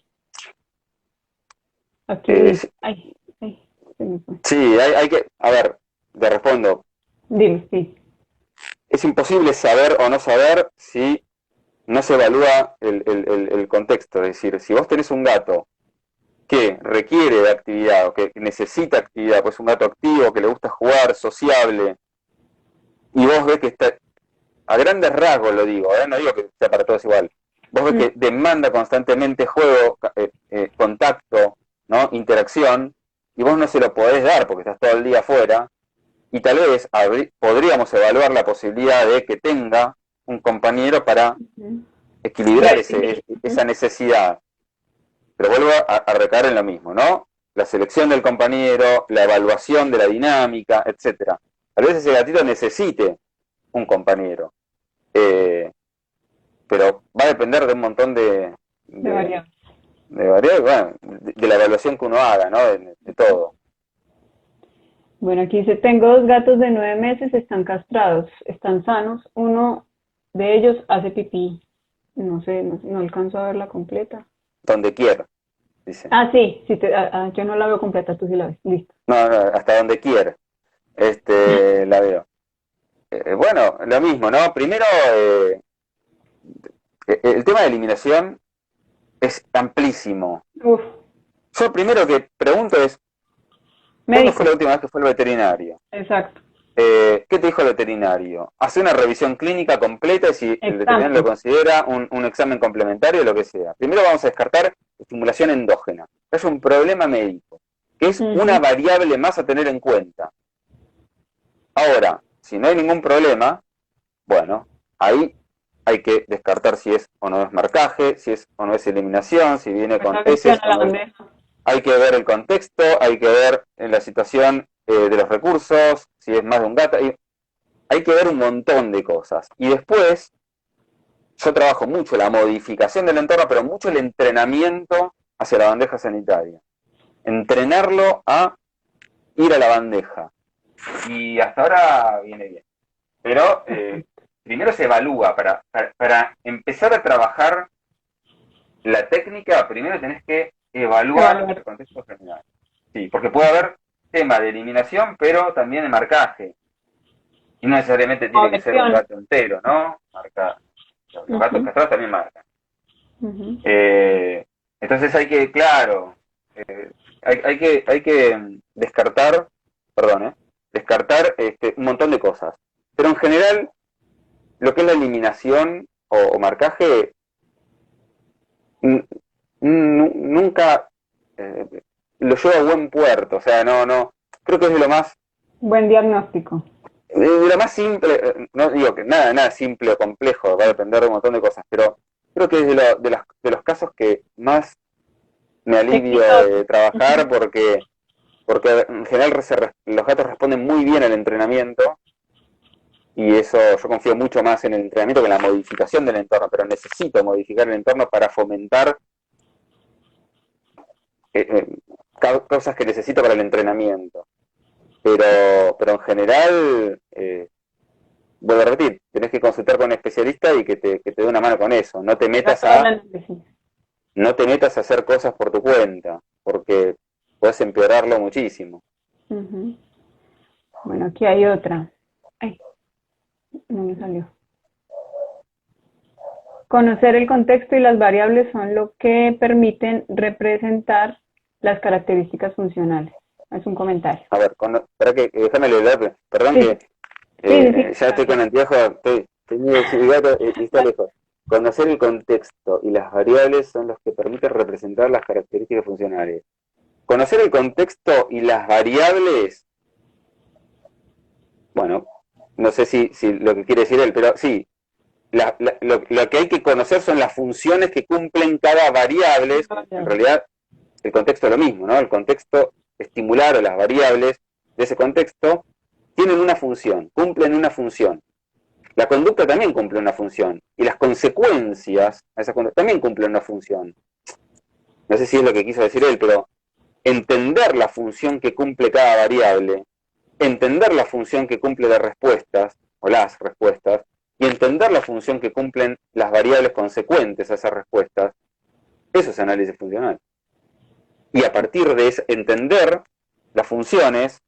Aquí dice. sí, Ay, se me fue. sí, hay que. A ver, te respondo. Dime, sí. Es imposible saber o no saber si no se evalúa el contexto. Es decir, si vos tenés un gato que requiere de actividad o que necesita actividad, pues un gato activo que le gusta jugar, sociable, y vos ves que está, a grandes rasgos lo digo, no digo que sea para todos igual, vos ves que demanda constantemente juego, contacto, ¿no? Interacción, y vos no se lo podés dar porque estás todo el día afuera, y tal vez podríamos evaluar la posibilidad de que tenga un compañero para equilibrar esa necesidad. Pero vuelvo a recaer en lo mismo, ¿no? La selección del compañero, la evaluación de la dinámica, etcétera. Tal vez ese gatito necesite un compañero, pero va a depender de un montón De variables. de variables, bueno, de la evaluación que uno haga, ¿no? De todo. Bueno, aquí dice, tengo dos gatos de 9 meses, están castrados, están sanos. Uno de ellos hace pipí. No sé, no alcanzo a verla completa. Donde quiera, dice. Ah, sí, sí yo no la veo completa, tú sí la ves. Listo. No, hasta donde quiera. La veo. Bueno, lo mismo, ¿no? Primero, el tema de eliminación es amplísimo. Uf, Yo primero que pregunto es, ¿cuándo fue médico, la última vez que fue el veterinario? exacto, ¿Qué te dijo el veterinario? Hace una revisión clínica completa y si el veterinario lo examen. considera un examen complementario, lo que sea. Primero vamos a descartar estimulación endógena. Es un problema médico, que es una Ujú, variable más a tener en cuenta. Ahora, si no hay ningún problema, bueno, ahí hay que descartar si es o no es marcaje, si es o no es eliminación, si viene pues con adicción heces a o la no es. bandeja. Hay que ver el contexto, hay que ver en la situación de los recursos, si es más de un gato, hay que ver un montón de cosas. Y después, yo trabajo mucho la modificación del entorno, pero mucho el entrenamiento hacia la bandeja sanitaria. Entrenarlo a ir a la bandeja. Y hasta ahora viene bien. Pero primero se evalúa, para empezar a trabajar la técnica, primero tenés que evaluar Evaluar. el contexto general. Sí, porque puede haber tema de eliminación, pero también de marcaje. Y no necesariamente tiene que ser un Aversión. gato entero, ¿no? Marca, los gatos Ujú, castrados también marcan. ujú. Entonces hay que, claro, eh, hay que descartar, perdón, descartar un montón de cosas. Pero en general, lo que es la eliminación o marcaje, nunca lo lleva a buen puerto. O sea, no, creo que es de lo más Buen diagnóstico. de lo más simple, no digo que nada simple o complejo, va a depender de un montón de cosas, pero creo que es de los casos que más me alivio Exitoso. de trabajar porque porque en general los gatos responden muy bien al entrenamiento, y eso yo confío mucho más en el entrenamiento que en la modificación del entorno, pero necesito modificar el entorno para fomentar cosas que necesito para el entrenamiento. Pero en general, vuelvo a repetir, tenés que consultar con un especialista y que te dé una mano con eso. No te metas a hacer cosas por tu cuenta, porque puedes empeorarlo muchísimo. Ujú. Bueno, aquí hay otra. Ay, no me salió. Conocer el contexto y las variables son lo que permiten representar las características funcionales. Es un comentario. A ver, espera que déjame leer, perdón Sí, que sí, ya estoy con anteojos, estoy medio chivigato y está lejos. Conocer el contexto y las variables son los que permiten representar las características funcionales. Conocer el contexto y las variables, bueno, no sé si lo que quiere decir él, pero sí, lo que hay que conocer son las funciones que cumplen cada variable. En realidad, el contexto es lo mismo, ¿no? El contexto estimular o las variables de ese contexto tienen una función, cumplen una función. La conducta también cumple una función, y las consecuencias a esa conducta también cumplen una función. No sé si es lo que quiso decir él, pero entender la función que cumple cada variable, entender la función que cumple las respuestas, o las respuestas, y entender la función que cumplen las variables consecuentes a esas respuestas, eso es análisis funcional. Y a partir de entender las funciones,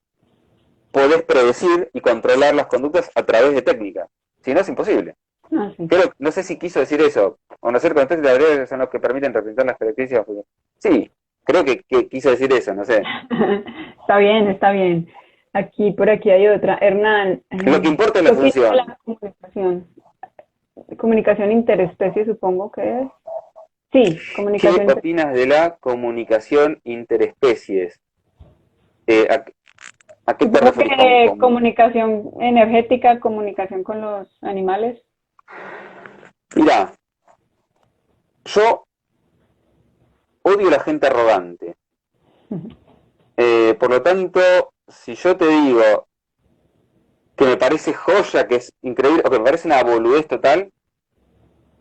podés predecir y controlar las conductas a través de técnicas. Si no, es imposible. Sí. Pero no sé si quiso decir eso. Conocer contexto y las variables son los que permiten representar las características. Sí, creo que quiso decir eso, no sé. Está bien, está bien. Aquí, por aquí hay otra. Hernán, Lo que importa es la ¿qué opinas de función. la comunicación? Comunicación interespecie, supongo que es. Sí, ¿Qué comunicación opinas de la comunicación interespecies? ¿A qué te Supongo referís que comunicación energética, comunicación con los animales. Mirá, yo odio a la gente arrogante. Por lo tanto, si yo te digo que me parece joya, que es increíble, o que me parece una boludez total,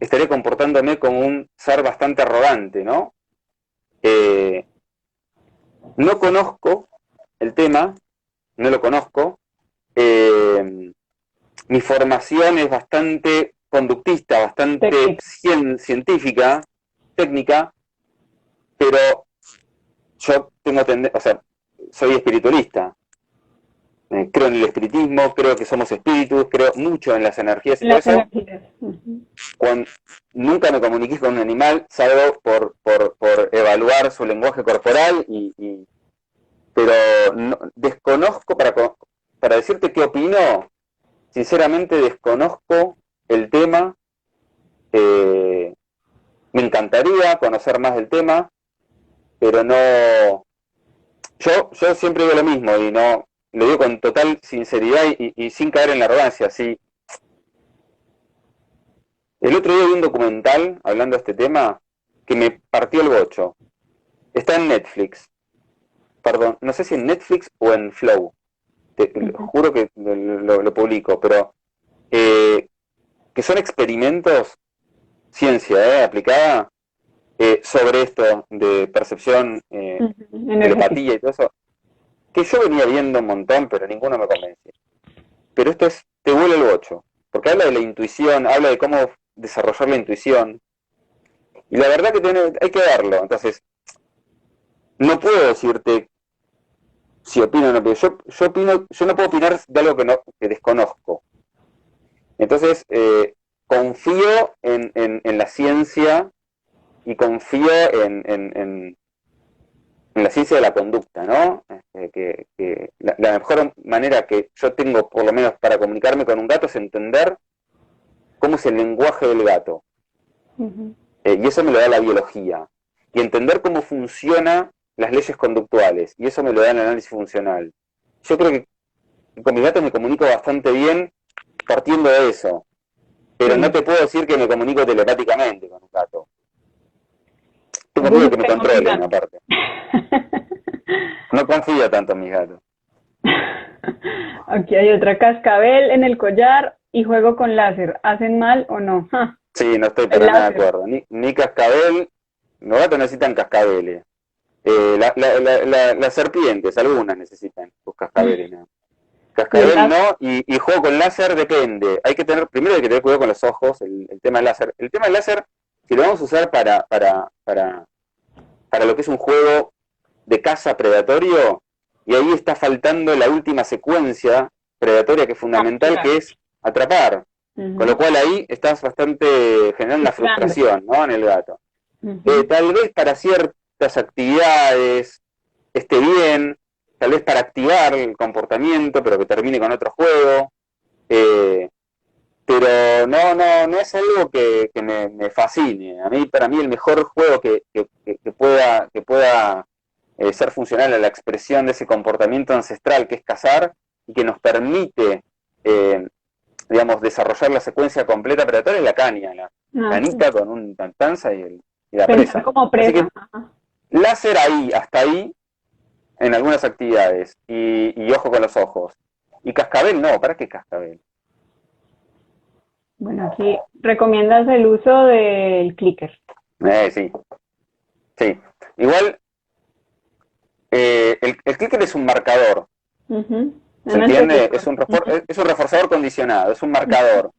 estaría comportándome como un ser bastante arrogante, ¿no? No conozco el tema, no lo conozco. Mi formación es bastante conductista, bastante Técnica. científica, técnica, pero yo tengo o sea, soy espiritualista. Creo en el espiritismo, creo que somos espíritus, creo mucho en las energías y todo Las eso. energías. Uh-huh. Nunca me comuniqué con un animal, salvo por evaluar su lenguaje corporal, pero no, desconozco, para decirte qué opino, sinceramente desconozco el tema. Me encantaría conocer más del tema, pero no. Yo siempre digo lo mismo y no lo digo con total sinceridad y sin caer en la arrogancia. Sí. El otro día vi un documental hablando de este tema que me partió el bocho. Está en Netflix. Perdón, no sé si en Netflix o en Flow. Te Uh-huh. juro que lo publico, pero que son experimentos, ciencia aplicada, sobre esto de percepción, Uh-huh. Energética. telepatía y todo eso, que yo venía viendo un montón, pero ninguno me convence. Pero esto te vuela el bocho, porque habla de la intuición, habla de cómo desarrollar la intuición, y la verdad que hay que verlo. Entonces, no puedo decirte si opino o no, pero yo opino, yo no puedo opinar de algo que desconozco. Entonces, confío en la ciencia y confío en la ciencia de la conducta, ¿no? Que la mejor manera que yo tengo, por lo menos, para comunicarme con un gato es entender cómo es el lenguaje del gato. Uh-huh. Y eso me lo da la biología. Y entender cómo funcionan las leyes conductuales. Y eso me lo da el análisis funcional. Yo creo que con mis gatos me comunico bastante bien partiendo de eso. Pero no Sí. te puedo decir que me comunico telepáticamente con un gato. Tengo Yo miedo no que me tengo mis controlen, gatos. aparte. No confío tanto en mis gatos. Aquí hay otra, cascabel en el collar y juego con láser. ¿Hacen mal o no? Ja, Sí, no estoy el para nada de láser. acuerdo. Ni cascabel, los gatos necesitan cascabeles. Las serpientes, algunas necesitan sus cascabeles, ¿no? Y el Cascabel láser. no, y juego con láser depende. Primero hay que tener cuidado con los ojos, el tema del láser. El tema del láser, si lo vamos a usar para lo que es un juego de caza predatorio, y ahí está faltando la última secuencia predatoria que es fundamental, Capturar. que es atrapar. Con lo Ujú. cual ahí estás bastante generando una Frustrando. frustración, ¿no? En el gato. Ujú. Tal vez para ciertas actividades esté bien, tal vez para activar el comportamiento, pero que termine con otro juego. Eh, pero no es algo que me fascine. Para mí el mejor juego que pueda ser funcional a la expresión de ese comportamiento ancestral que es cazar y que nos permite, eh, digamos, desarrollar la secuencia completa predatoria es la caña, la Ah, sí. canita con un tantanza y la Pensar presa. como Así presa. que Ajá. láser ahí, hasta ahí, en algunas actividades. Y ojo con los ojos. Y cascabel no, ¿para qué cascabel? Bueno, aquí recomiendas el uso del clicker. Sí, sí. Igual, el clicker es un marcador, Ujú. ¿se Un entiende? antecesor. Es un reforzador condicionado, es un marcador.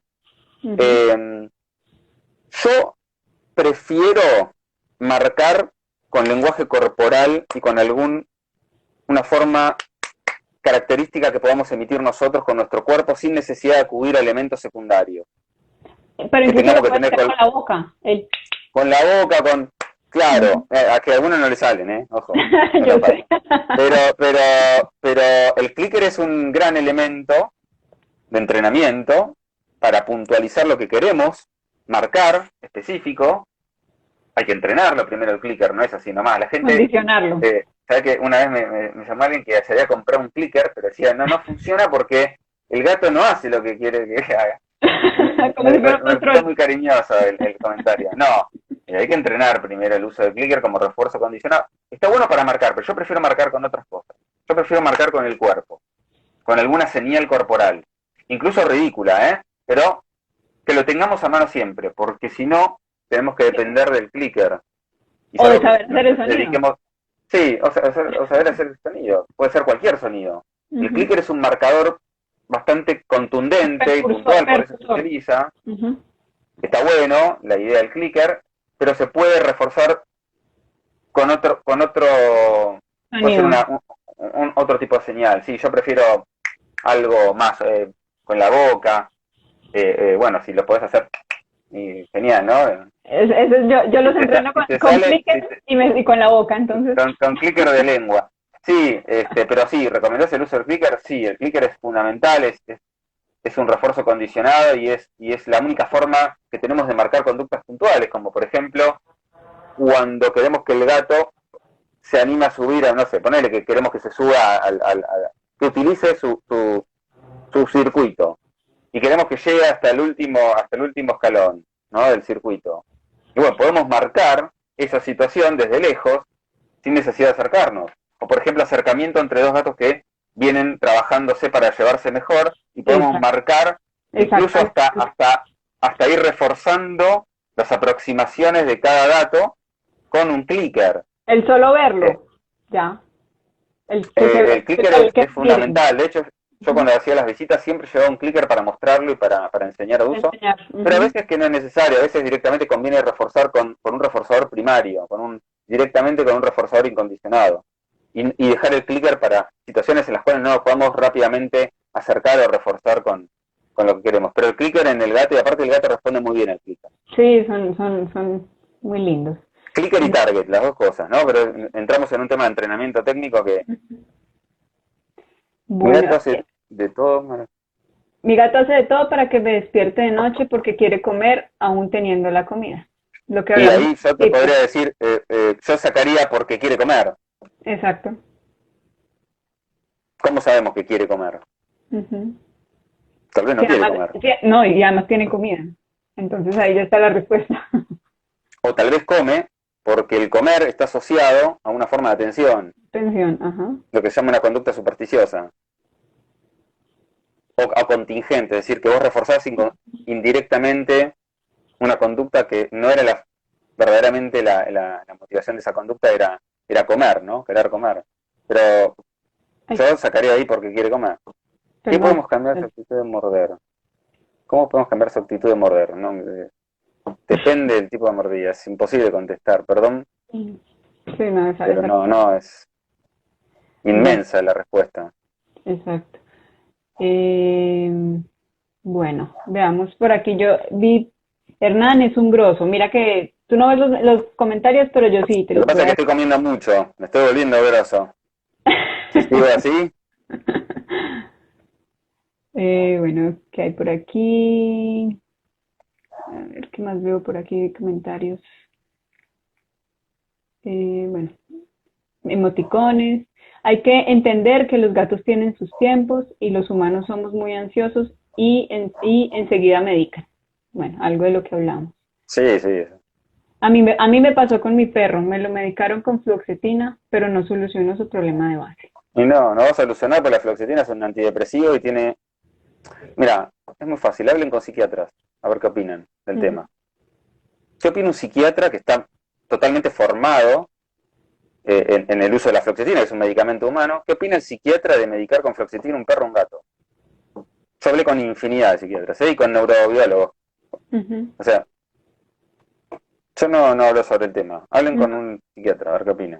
Ujú. Eh, yo prefiero marcar con lenguaje corporal y con una forma característica que podamos emitir nosotros con nuestro cuerpo sin necesidad de acudir a elementos secundarios. Pero Que incluso tengamos lo que puedes tener hacer con la boca. con la boca, Ujú. claro, a que a algunos no le salen, ojo, no Yo tan sé. fácil. Pero, pero, pero el clicker es un gran elemento de entrenamiento para puntualizar lo que queremos, marcar específico. Hay que entrenarlo primero el clicker, no es así nomás. La gente, Condicionarlo. sabe que una vez me llamó alguien que se había comprado un clicker, pero decía, no funciona porque el gato no hace lo que quiere que haga. Como si fuera un Me resultó control. muy cariñoso el comentario. No, hay que entrenar primero el uso del clicker como refuerzo condicionado. Está bueno para marcar, pero yo prefiero marcar con otras cosas. Yo prefiero marcar con el cuerpo, con alguna señal corporal, incluso ridícula, pero que lo tengamos a mano siempre, porque si no, tenemos que depender del clicker. Y O de salvo que saber hacer nos el sonido. dediquemos. Sí, o saber hacer el sonido. Puede ser cualquier sonido. El Ujú. clicker es un marcador bastante contundente y Percursor. puntual, por eso se Percursor. utiliza. Ujú. Está bueno la idea del clicker, pero se puede reforzar puede ser Sonido. otro tipo de señal. Sí, yo prefiero algo más con la boca. Bueno, si lo podés hacer, genial, ¿no? Yo los entreno Si te con sale, clickers y con la boca, entonces. con clicker de lengua. Sí, pero sí, ¿recomendás el uso del clicker? Sí, el clicker es fundamental, es un refuerzo condicionado y es la única forma que tenemos de marcar conductas puntuales, como por ejemplo, cuando queremos que el gato se anime a subir no sé, ponele que queremos que se suba que utilice su circuito y queremos que llegue hasta el último escalón, ¿no? Del circuito. Y bueno, podemos marcar esa situación desde lejos sin necesidad de acercarnos. O por ejemplo, acercamiento entre dos gatos que vienen trabajándose para llevarse mejor y podemos Exacto. marcar incluso Exactamente. hasta ir reforzando las aproximaciones de cada gato con un clicker. El solo Eh, verlo. Ya. El que se el clicker el que es miren. fundamental. De hecho, yo Ujú. cuando hacía las visitas siempre llevaba un clicker para mostrarlo y para enseñar uso. Enseñar. Pero a Ujú. veces que no es necesario, a veces directamente conviene reforzar con un reforzador primario, directamente con un reforzador incondicionado. Y dejar el clicker para situaciones en las cuales no nos podamos rápidamente acercar o reforzar con lo que queremos. Pero el clicker en el gato, y aparte el gato responde muy bien al clicker. Sí, son muy lindos. Clicker y target, las dos cosas, ¿no? Pero entramos en un tema de entrenamiento técnico que mi Bueno, gato hace de todo. mi gato hace de todo para que me despierte de noche porque quiere comer aún teniendo la comida. Lo que Y hablamos ahí yo al te principio. podría decir, yo sacaría porque quiere comer. Exacto. ¿Cómo sabemos que quiere comer? Ujú. Tal vez no Sí, quiere además, comer. sí, no, y además tiene comida. Entonces ahí ya está la respuesta. O tal vez come porque el comer está asociado a una forma de atención. Tensión, ajá. lo que se llama una conducta supersticiosa o contingente, es decir, que vos reforzás indirectamente una conducta que no era verdaderamente la motivación de esa conducta era comer, ¿no? Querer comer. Pero Ay, yo sacaría ahí porque quiere comer. ¿Qué perdón. podemos cambiar su actitud de morder? ¿Cómo podemos cambiar su actitud de morder? ¿No? Depende del tipo de mordida, es imposible contestar, perdón, Sí, no, pero no, es bueno, inmensa la respuesta. exacto. Eh, bueno, veamos por aquí. Yo vi, Hernán es un grosso. Mira que tú no ves los comentarios, pero yo sí, te Lo que los pasa voy es que a... estoy comiendo mucho, me estoy volviendo groso. Si sigo así, Bueno, ¿qué hay por aquí? A ver, ¿qué más veo por aquí de comentarios? Bueno, emoticones. Hay que entender que los gatos tienen sus tiempos y los humanos somos muy ansiosos y enseguida medican. Bueno, algo de lo que hablamos. sí, sí. A mí me pasó con mi perro, me lo medicaron con fluoxetina, pero no solucionó su problema de base. Y no va a solucionar porque la fluoxetina es un antidepresivo y tiene... Mira, es muy fácil, hablen con psiquiatras, a ver qué opinan del Ujú, tema. ¿Qué opina un psiquiatra que está totalmente formado en el uso de la fluoxetina, que es un medicamento humano? ¿Qué opina el psiquiatra de medicar con fluoxetina un perro o un gato? Yo hablé con infinidad de psiquiatras, ¿eh? Y con neurobiólogos. ujú. O sea, yo no hablo sobre el tema. Hablen No. con un psiquiatra, a ver qué opina.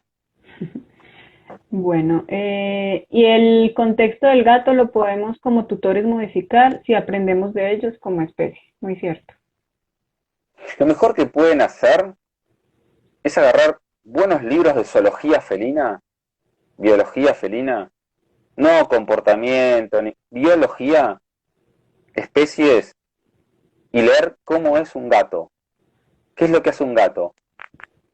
Bueno, y el contexto del gato lo podemos como tutores modificar si aprendemos de ellos como especie, muy cierto. Lo mejor que pueden hacer es agarrar buenos libros de zoología felina, biología felina, no comportamiento, ni biología, especies, y leer cómo es un gato. ¿Qué es lo que hace un gato?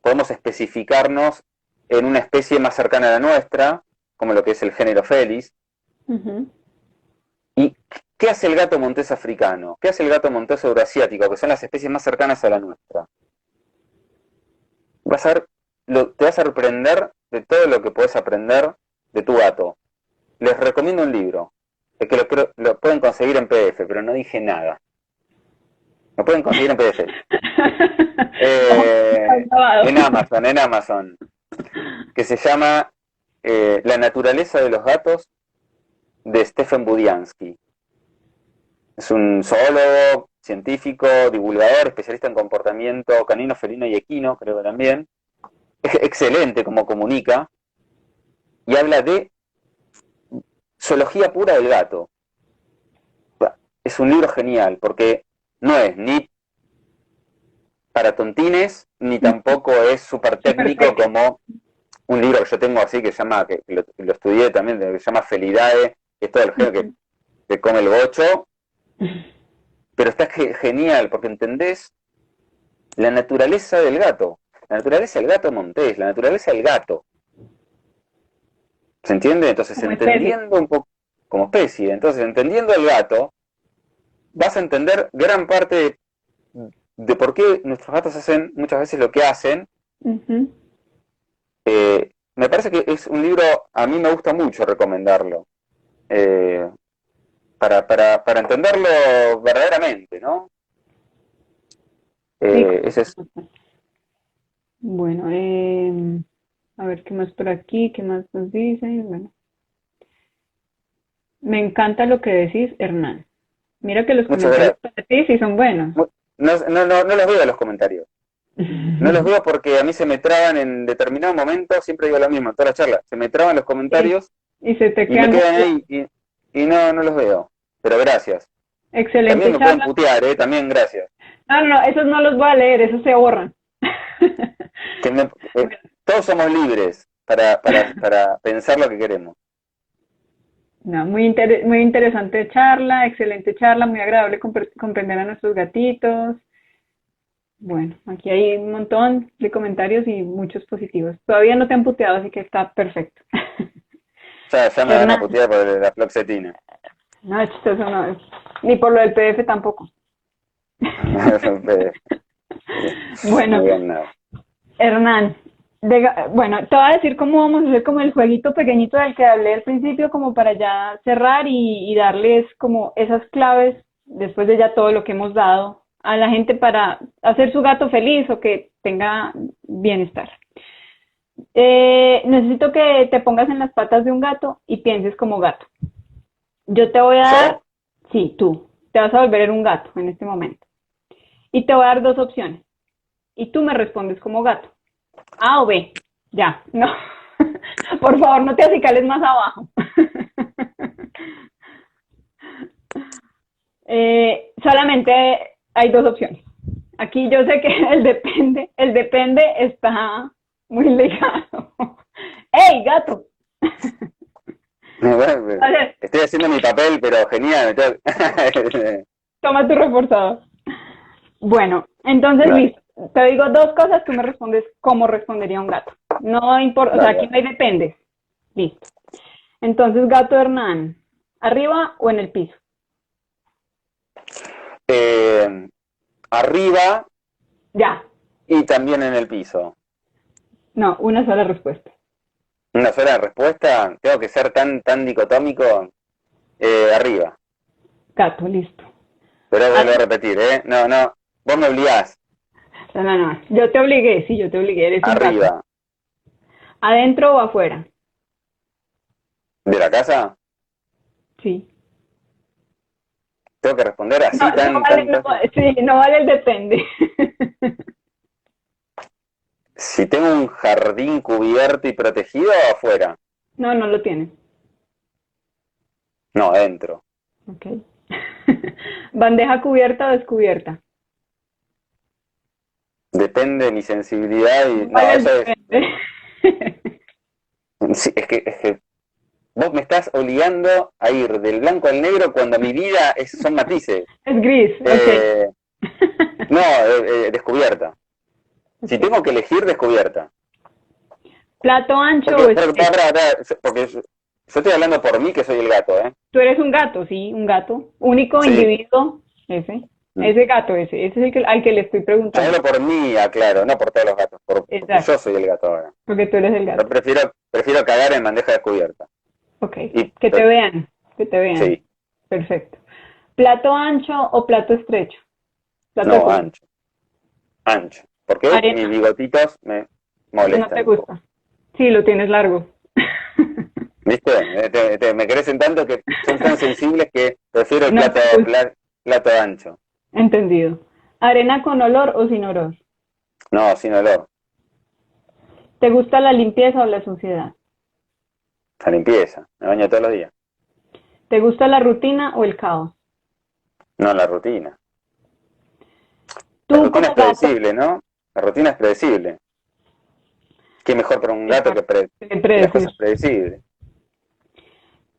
Podemos especificarnos en una especie más cercana a la nuestra, como lo que es el género Felis. Ujú. ¿Y qué hace el gato montés africano? ¿Qué hace el gato montés euroasiático? Que son las especies más cercanas a la nuestra. Vas a ver, te vas a sorprender de todo lo que puedes aprender de tu gato. Les recomiendo un libro, que lo pueden conseguir en PDF, pero no dije nada. Lo pueden conseguir en PDF. Está grabado. En Amazon, que se llama La naturaleza de los gatos, de Stephen Budiansky. Es un zoólogo, científico, divulgador, especialista en comportamiento canino, felino y equino, creo que también. Es excelente como comunica y habla de zoología pura del gato. Es un libro genial porque no es ni para tontines ni tampoco es súper Súper técnico técnico. como un libro que yo tengo así que se llama, que lo estudié también, que se llama Felidae, que es todo el género que come el gocho, pero está genial porque entendés la naturaleza del gato, la naturaleza del gato montés, la naturaleza del gato. ¿Se entiende? Entonces, Como especie. entendiendo un poco como especie, entonces entendiendo el gato, vas a entender gran parte de por qué nuestros gatos hacen muchas veces lo que hacen. Ujú. Me parece que es un libro, a mí me gusta mucho recomendarlo, eh, para entenderlo verdaderamente, ¿no? Sí. Ese es, Bueno, a ver qué más por aquí, qué más nos dicen. Bueno, me encanta lo que decís, Hernán. Mira que los muchas comentarios gracias. para ti sí son buenos. No los veo los comentarios. No los veo porque a mí se me traban en determinado momento, siempre digo lo mismo en toda la charla, se me traban los Y, comentarios y se te y me quedan quedan guardados. ahí y no los veo. Pero gracias. También Excelente me pueden charla. putear, también gracias. No, esos no los voy a leer, esos se borran. Que me- eh, todos somos libres para pensar lo que queremos. No, muy interesante charla, excelente charla, muy agradable comprender a nuestros gatitos. Bueno, aquí hay un montón de comentarios y muchos positivos. Todavía no te han puteado, así que está perfecto. Ya me van a Hernán, putear por la fluoxetina. no, chistoso no es. Ni por lo del PDF tampoco. No Bueno, digan nada. Hernán, Bueno, te voy a decir cómo vamos a hacer como el jueguito pequeñito del que hablé al principio, como para ya cerrar y darles como esas claves después de ya todo lo que hemos dado a la gente para hacer su gato feliz o que tenga bienestar. Necesito que te pongas en las patas de un gato y pienses como gato. Yo te voy a dar, ¿Yo? sí, tú, te vas a volver en un gato en este momento. Y te voy a dar dos opciones. Y tú me respondes como gato. A o B. Ya, no. Por favor, no te acicales más abajo. Solamente hay dos opciones. Aquí yo sé que el depende está muy ligado. ¡Ey, gato! Bueno, A ver, estoy haciendo mi papel, pero genial. toma tu reforzado. Bueno, entonces Dale, listo. Te digo dos cosas, tú me respondes cómo respondería un gato. No importa, o sea, aquí dale. no hay depende. Listo. Entonces, gato Hernán, ¿arriba o en el piso? Eh, arriba Ya, y también en el piso. no, una sola respuesta. Una sola respuesta, tengo que ser tan dicotómico. Arriba. Gato, listo. Pero vuelvo a Adentro, repetir, ¿eh? No, no, vos me obligás. no, no, no. Yo te obligué, sí, yo te obligué, eres un gato. Arriba. ¿Adentro o afuera? ¿De la casa? Sí. Tengo que responder No, así, no vale, no, sí, no vale el depende. Si tengo un jardín cubierto y protegido, afuera. No, no lo tienes. No, adentro. Ok. ¿Bandeja cubierta o descubierta? Depende de mi sensibilidad y... No No, vale el eso es... depende. Sí, es que vos me estás obligando a ir del blanco al negro cuando mi vida son matices. Es gris, ok. Eh, no, descubierta. Si Ok. tengo que elegir, descubierta. ¿Plato ancho Porque, o porque, estrecho? porque yo estoy hablando por mí que soy el gato, ¿eh? Tú eres un gato, sí, un gato. Único Sí. individuo, ese. Mm. Ese gato, ese es el que, al que le estoy Yo preguntando. hablo por mí, aclaro, no por todos los gatos, porque Exacto, yo soy el gato ahora. porque tú eres el Yo gato. prefiero cagar en bandeja descubierta. Ok, Y que te vean, que te vean. sí, Perfecto. ¿Plato ancho o plato estrecho? Plato de no, comida. ancho, ancho. Porque mis Arena, bigotitos me no te molestan un poco. gusta. Sí, lo tienes largo. ¿Viste? Me crecen tanto que son tan sensibles que prefiero el No plato, te gusta. plato ancho. Entendido. ¿Arena con olor o sin olor? No, sin olor. ¿Te gusta la limpieza o la suciedad? La limpieza. Me baño todos los días. ¿Te gusta la rutina o el caos? No la rutina. La Tú rutina es como gato, predecible, ¿no? La rutina es predecible. ¿Qué mejor para un gato exacto, que las predecir. cosas predecibles?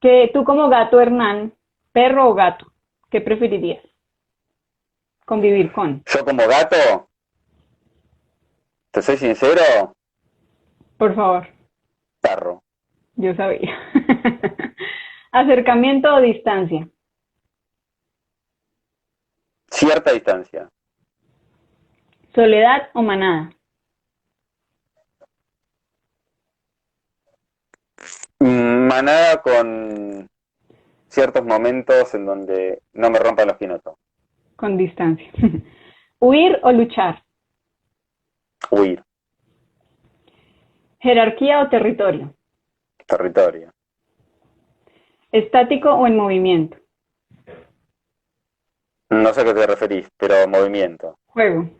Que tú como gato Hernán, perro o gato, ¿qué preferirías? Convivir con. Yo como gato, te soy sincero, Por favor, perro. yo sabía. Acercamiento o distancia. Cierta distancia. Soledad o manada. Manada con ciertos momentos en donde no me rompan los quinotos. Con distancia. Huir o luchar. Huir. Jerarquía o territorio. Territorio. Estático o en movimiento. No sé a qué te referís, pero movimiento. Juego.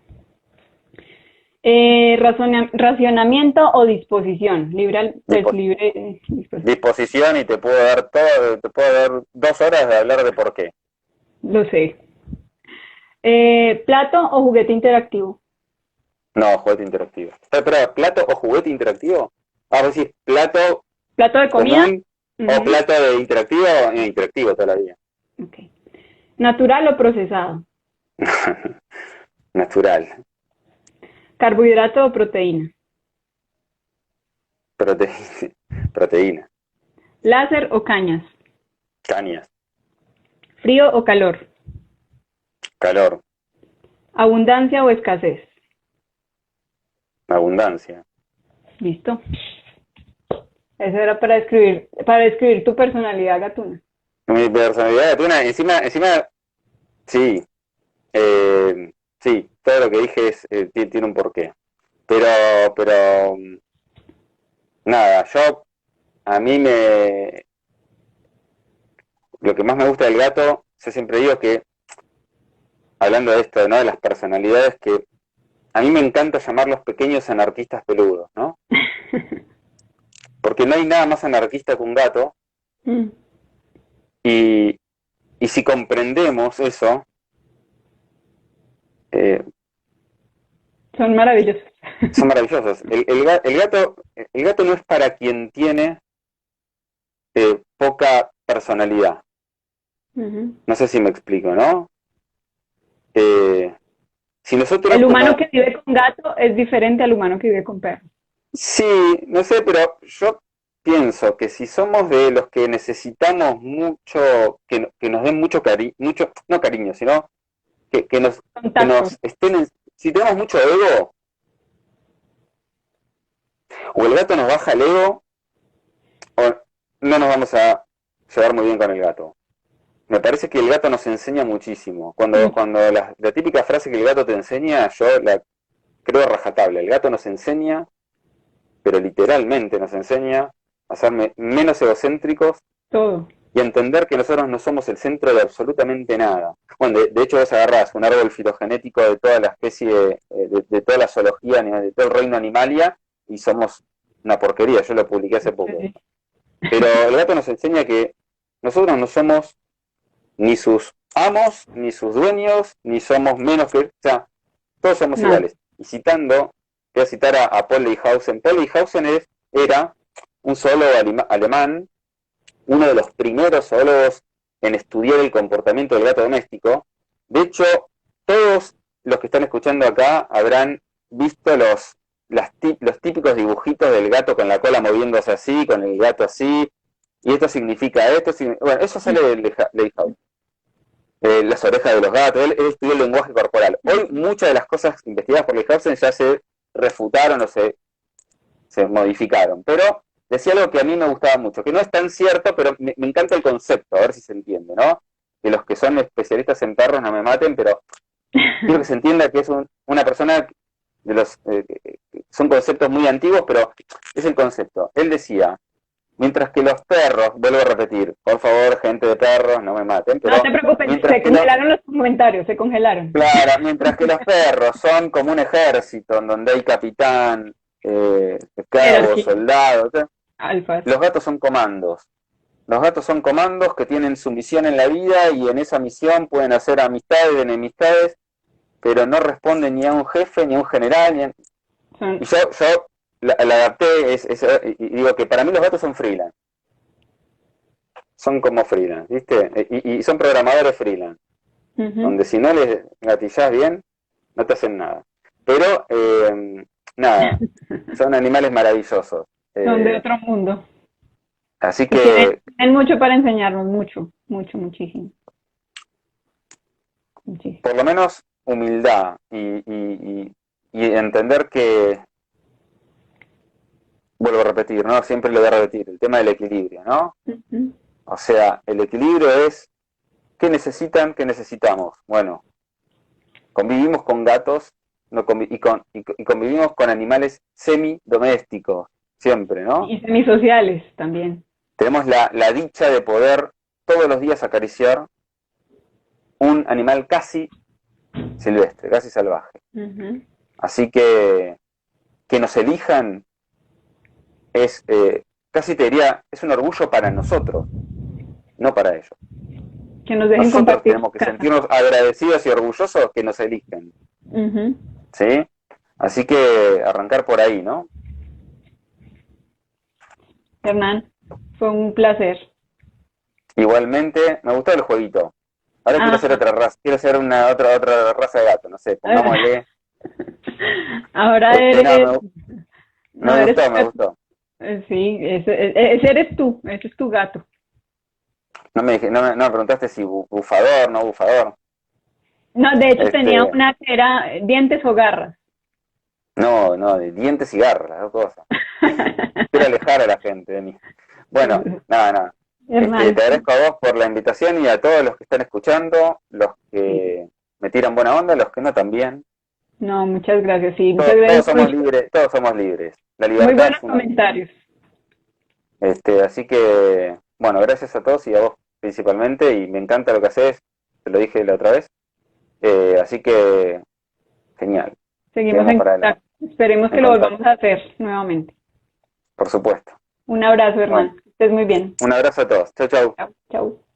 Racionamiento o disposición. Dispo- Libre disposición. disposición y te puedo dar 2 horas de hablar de por qué. Lo sé. Plato o juguete interactivo. No, juguete interactivo. Espera, ¿plato o juguete interactivo? Ah, vos decís plato Plato de comida. común o Ujú. plato de interactivo, interactivo toda la vida. Okay. Natural o procesado. Natural. Carbohidrato o proteína. Prote- proteína. Láser o cañas. Cañas. Frío o calor. Calor. Abundancia o escasez. Abundancia. Listo. Eso era para describir tu personalidad, Gatuna. Mi personalidad, Tuna, encima, sí, sí, todo lo que dije tiene un porqué. Pero, nada, a mí lo que más me gusta del gato, yo siempre digo que, hablando de esto, ¿no? De las personalidades, que a mí me encanta llamarlos pequeños anarquistas peludos, ¿no? Porque no hay nada más anarquista que un gato, Mm, y, y si comprendemos eso, eh, Son maravillosos. son maravillosos. El gato no es para quien tiene poca personalidad. Ujú. No sé si me explico, ¿no? Eh, si nosotros El humano como... que vive con gato es diferente al humano que vive con perro. Sí, no sé, pero yo pienso que si somos de los que necesitamos mucho, que nos den mucho cariño, mucho, no cariño, sino que Contacto. nos estén, si tenemos mucho ego, o el gato nos baja el ego, o no nos vamos a llevar muy bien con el gato. Me parece que el gato nos enseña muchísimo. Mucho. Cuando la típica frase que el gato te enseña, yo la creo rajatabla. El gato nos enseña, pero literalmente nos enseña a ser menos egocéntricos Todo. y a entender que nosotros no somos el centro de absolutamente nada. Bueno, de hecho vos agarrás un árbol filogenético de toda la especie, de toda la zoología, de todo el reino animalia, y somos una porquería. Yo lo publiqué hace poco. Sí. Pero el gato nos enseña que nosotros no somos ni sus amos, ni sus dueños, ni somos menos que... O sea, todos somos Nada. iguales. Y voy a citar a Paul Leyhausen. Paul Leyhausen era un zoólogo alemán, uno de los primeros zoólogos en estudiar el comportamiento del gato doméstico. De hecho, todos los que están escuchando acá habrán visto los típicos dibujitos del gato con la cola moviéndose así, con el gato así, y esto significa esto. Bueno, eso sale de Leyhausen. Las orejas de los gatos, él estudió el lenguaje corporal. Hoy muchas de las cosas investigadas por Leyhausen ya se refutaron o se modificaron, pero decía algo que a mí me gustaba mucho, que no es tan cierto, pero me encanta el concepto, a ver si se entiende, ¿no? Que los que son especialistas en perros no me maten, pero quiero que se entienda que es una persona de los... son conceptos muy antiguos, pero es el concepto. Él decía, mientras que los perros, vuelvo a repetir, por favor, gente de perros, no me maten, No pero te preocupes, mientras se que los, congelaron los comentarios, se congelaron. claro, mientras que los perros son como un ejército en donde hay capitán, esclavos, Jerarquía, soldados, alfas. los gatos son comandos. Los gatos son comandos que tienen su misión en la vida y en esa misión pueden hacer amistades, enemistades, pero no responden ni a un jefe, ni a un general. Son, Y yo la adapté y digo que para mí los gatos son freelance. Son como freelance, ¿viste? Y son programadores freelance, ujú, donde si no les gatillás bien, no te hacen nada. Pero, nada, son animales maravillosos. son de Eh, otro mundo. así Y tienen, que, tienen mucho para enseñarnos, mucho, mucho, muchísimo. Muchísimo. por lo menos, humildad y entender que, vuelvo a repetir, ¿no? Siempre lo voy a repetir, el tema del equilibrio, ¿no? Ujú. O sea, el equilibrio es, ¿qué necesitan? ¿Qué necesitamos? Bueno, convivimos con gatos no y convivimos con animales semi-domésticos, siempre, ¿no? Y semisociales también. Tenemos la dicha de poder todos los días acariciar un animal casi silvestre, casi salvaje. Ujú. Así que nos elijan es, casi te diría, es un orgullo para nosotros, no para ellos. Que nos dejen Nosotros compartir tenemos que casa. sentirnos agradecidos y orgullosos que nos eligen, Ujú. ¿sí? Así que arrancar por ahí, ¿no? Hernán, fue un placer. Igualmente, me gustó el jueguito. Ahora quiero hacer Ah, otra raza, quiero hacer otra raza de gato, no sé, pongámosle. ahora No, eres, no me eres, gustó, me gustó. sí, ese eres tú, ese es tu gato. No me preguntaste si bufador, no bufador. No, de hecho tenía Este, una que era dientes o garras. no, de dientes y garras, las dos cosas. quiero alejar a la gente de mí. Bueno, nada. Hernán, Te agradezco a vos por la invitación y a todos los que están escuchando, los sí. que me tiran buena onda, los que no también. No, muchas gracias, sí, muchas Todos gracias somos libres, todos somos libres. La muy libertad buenos es una. comentarios. Así que, bueno, gracias a todos y a vos principalmente, y me encanta lo que haces, te lo dije la otra vez. Así que, genial. Seguimos Quedamos en para adelante, contacto. Esperemos en que lo volvamos contacto, a hacer nuevamente. por supuesto. Un abrazo, Bueno, Hernán. Que estés muy bien. un abrazo a todos. Chau, chau. Chao, chao.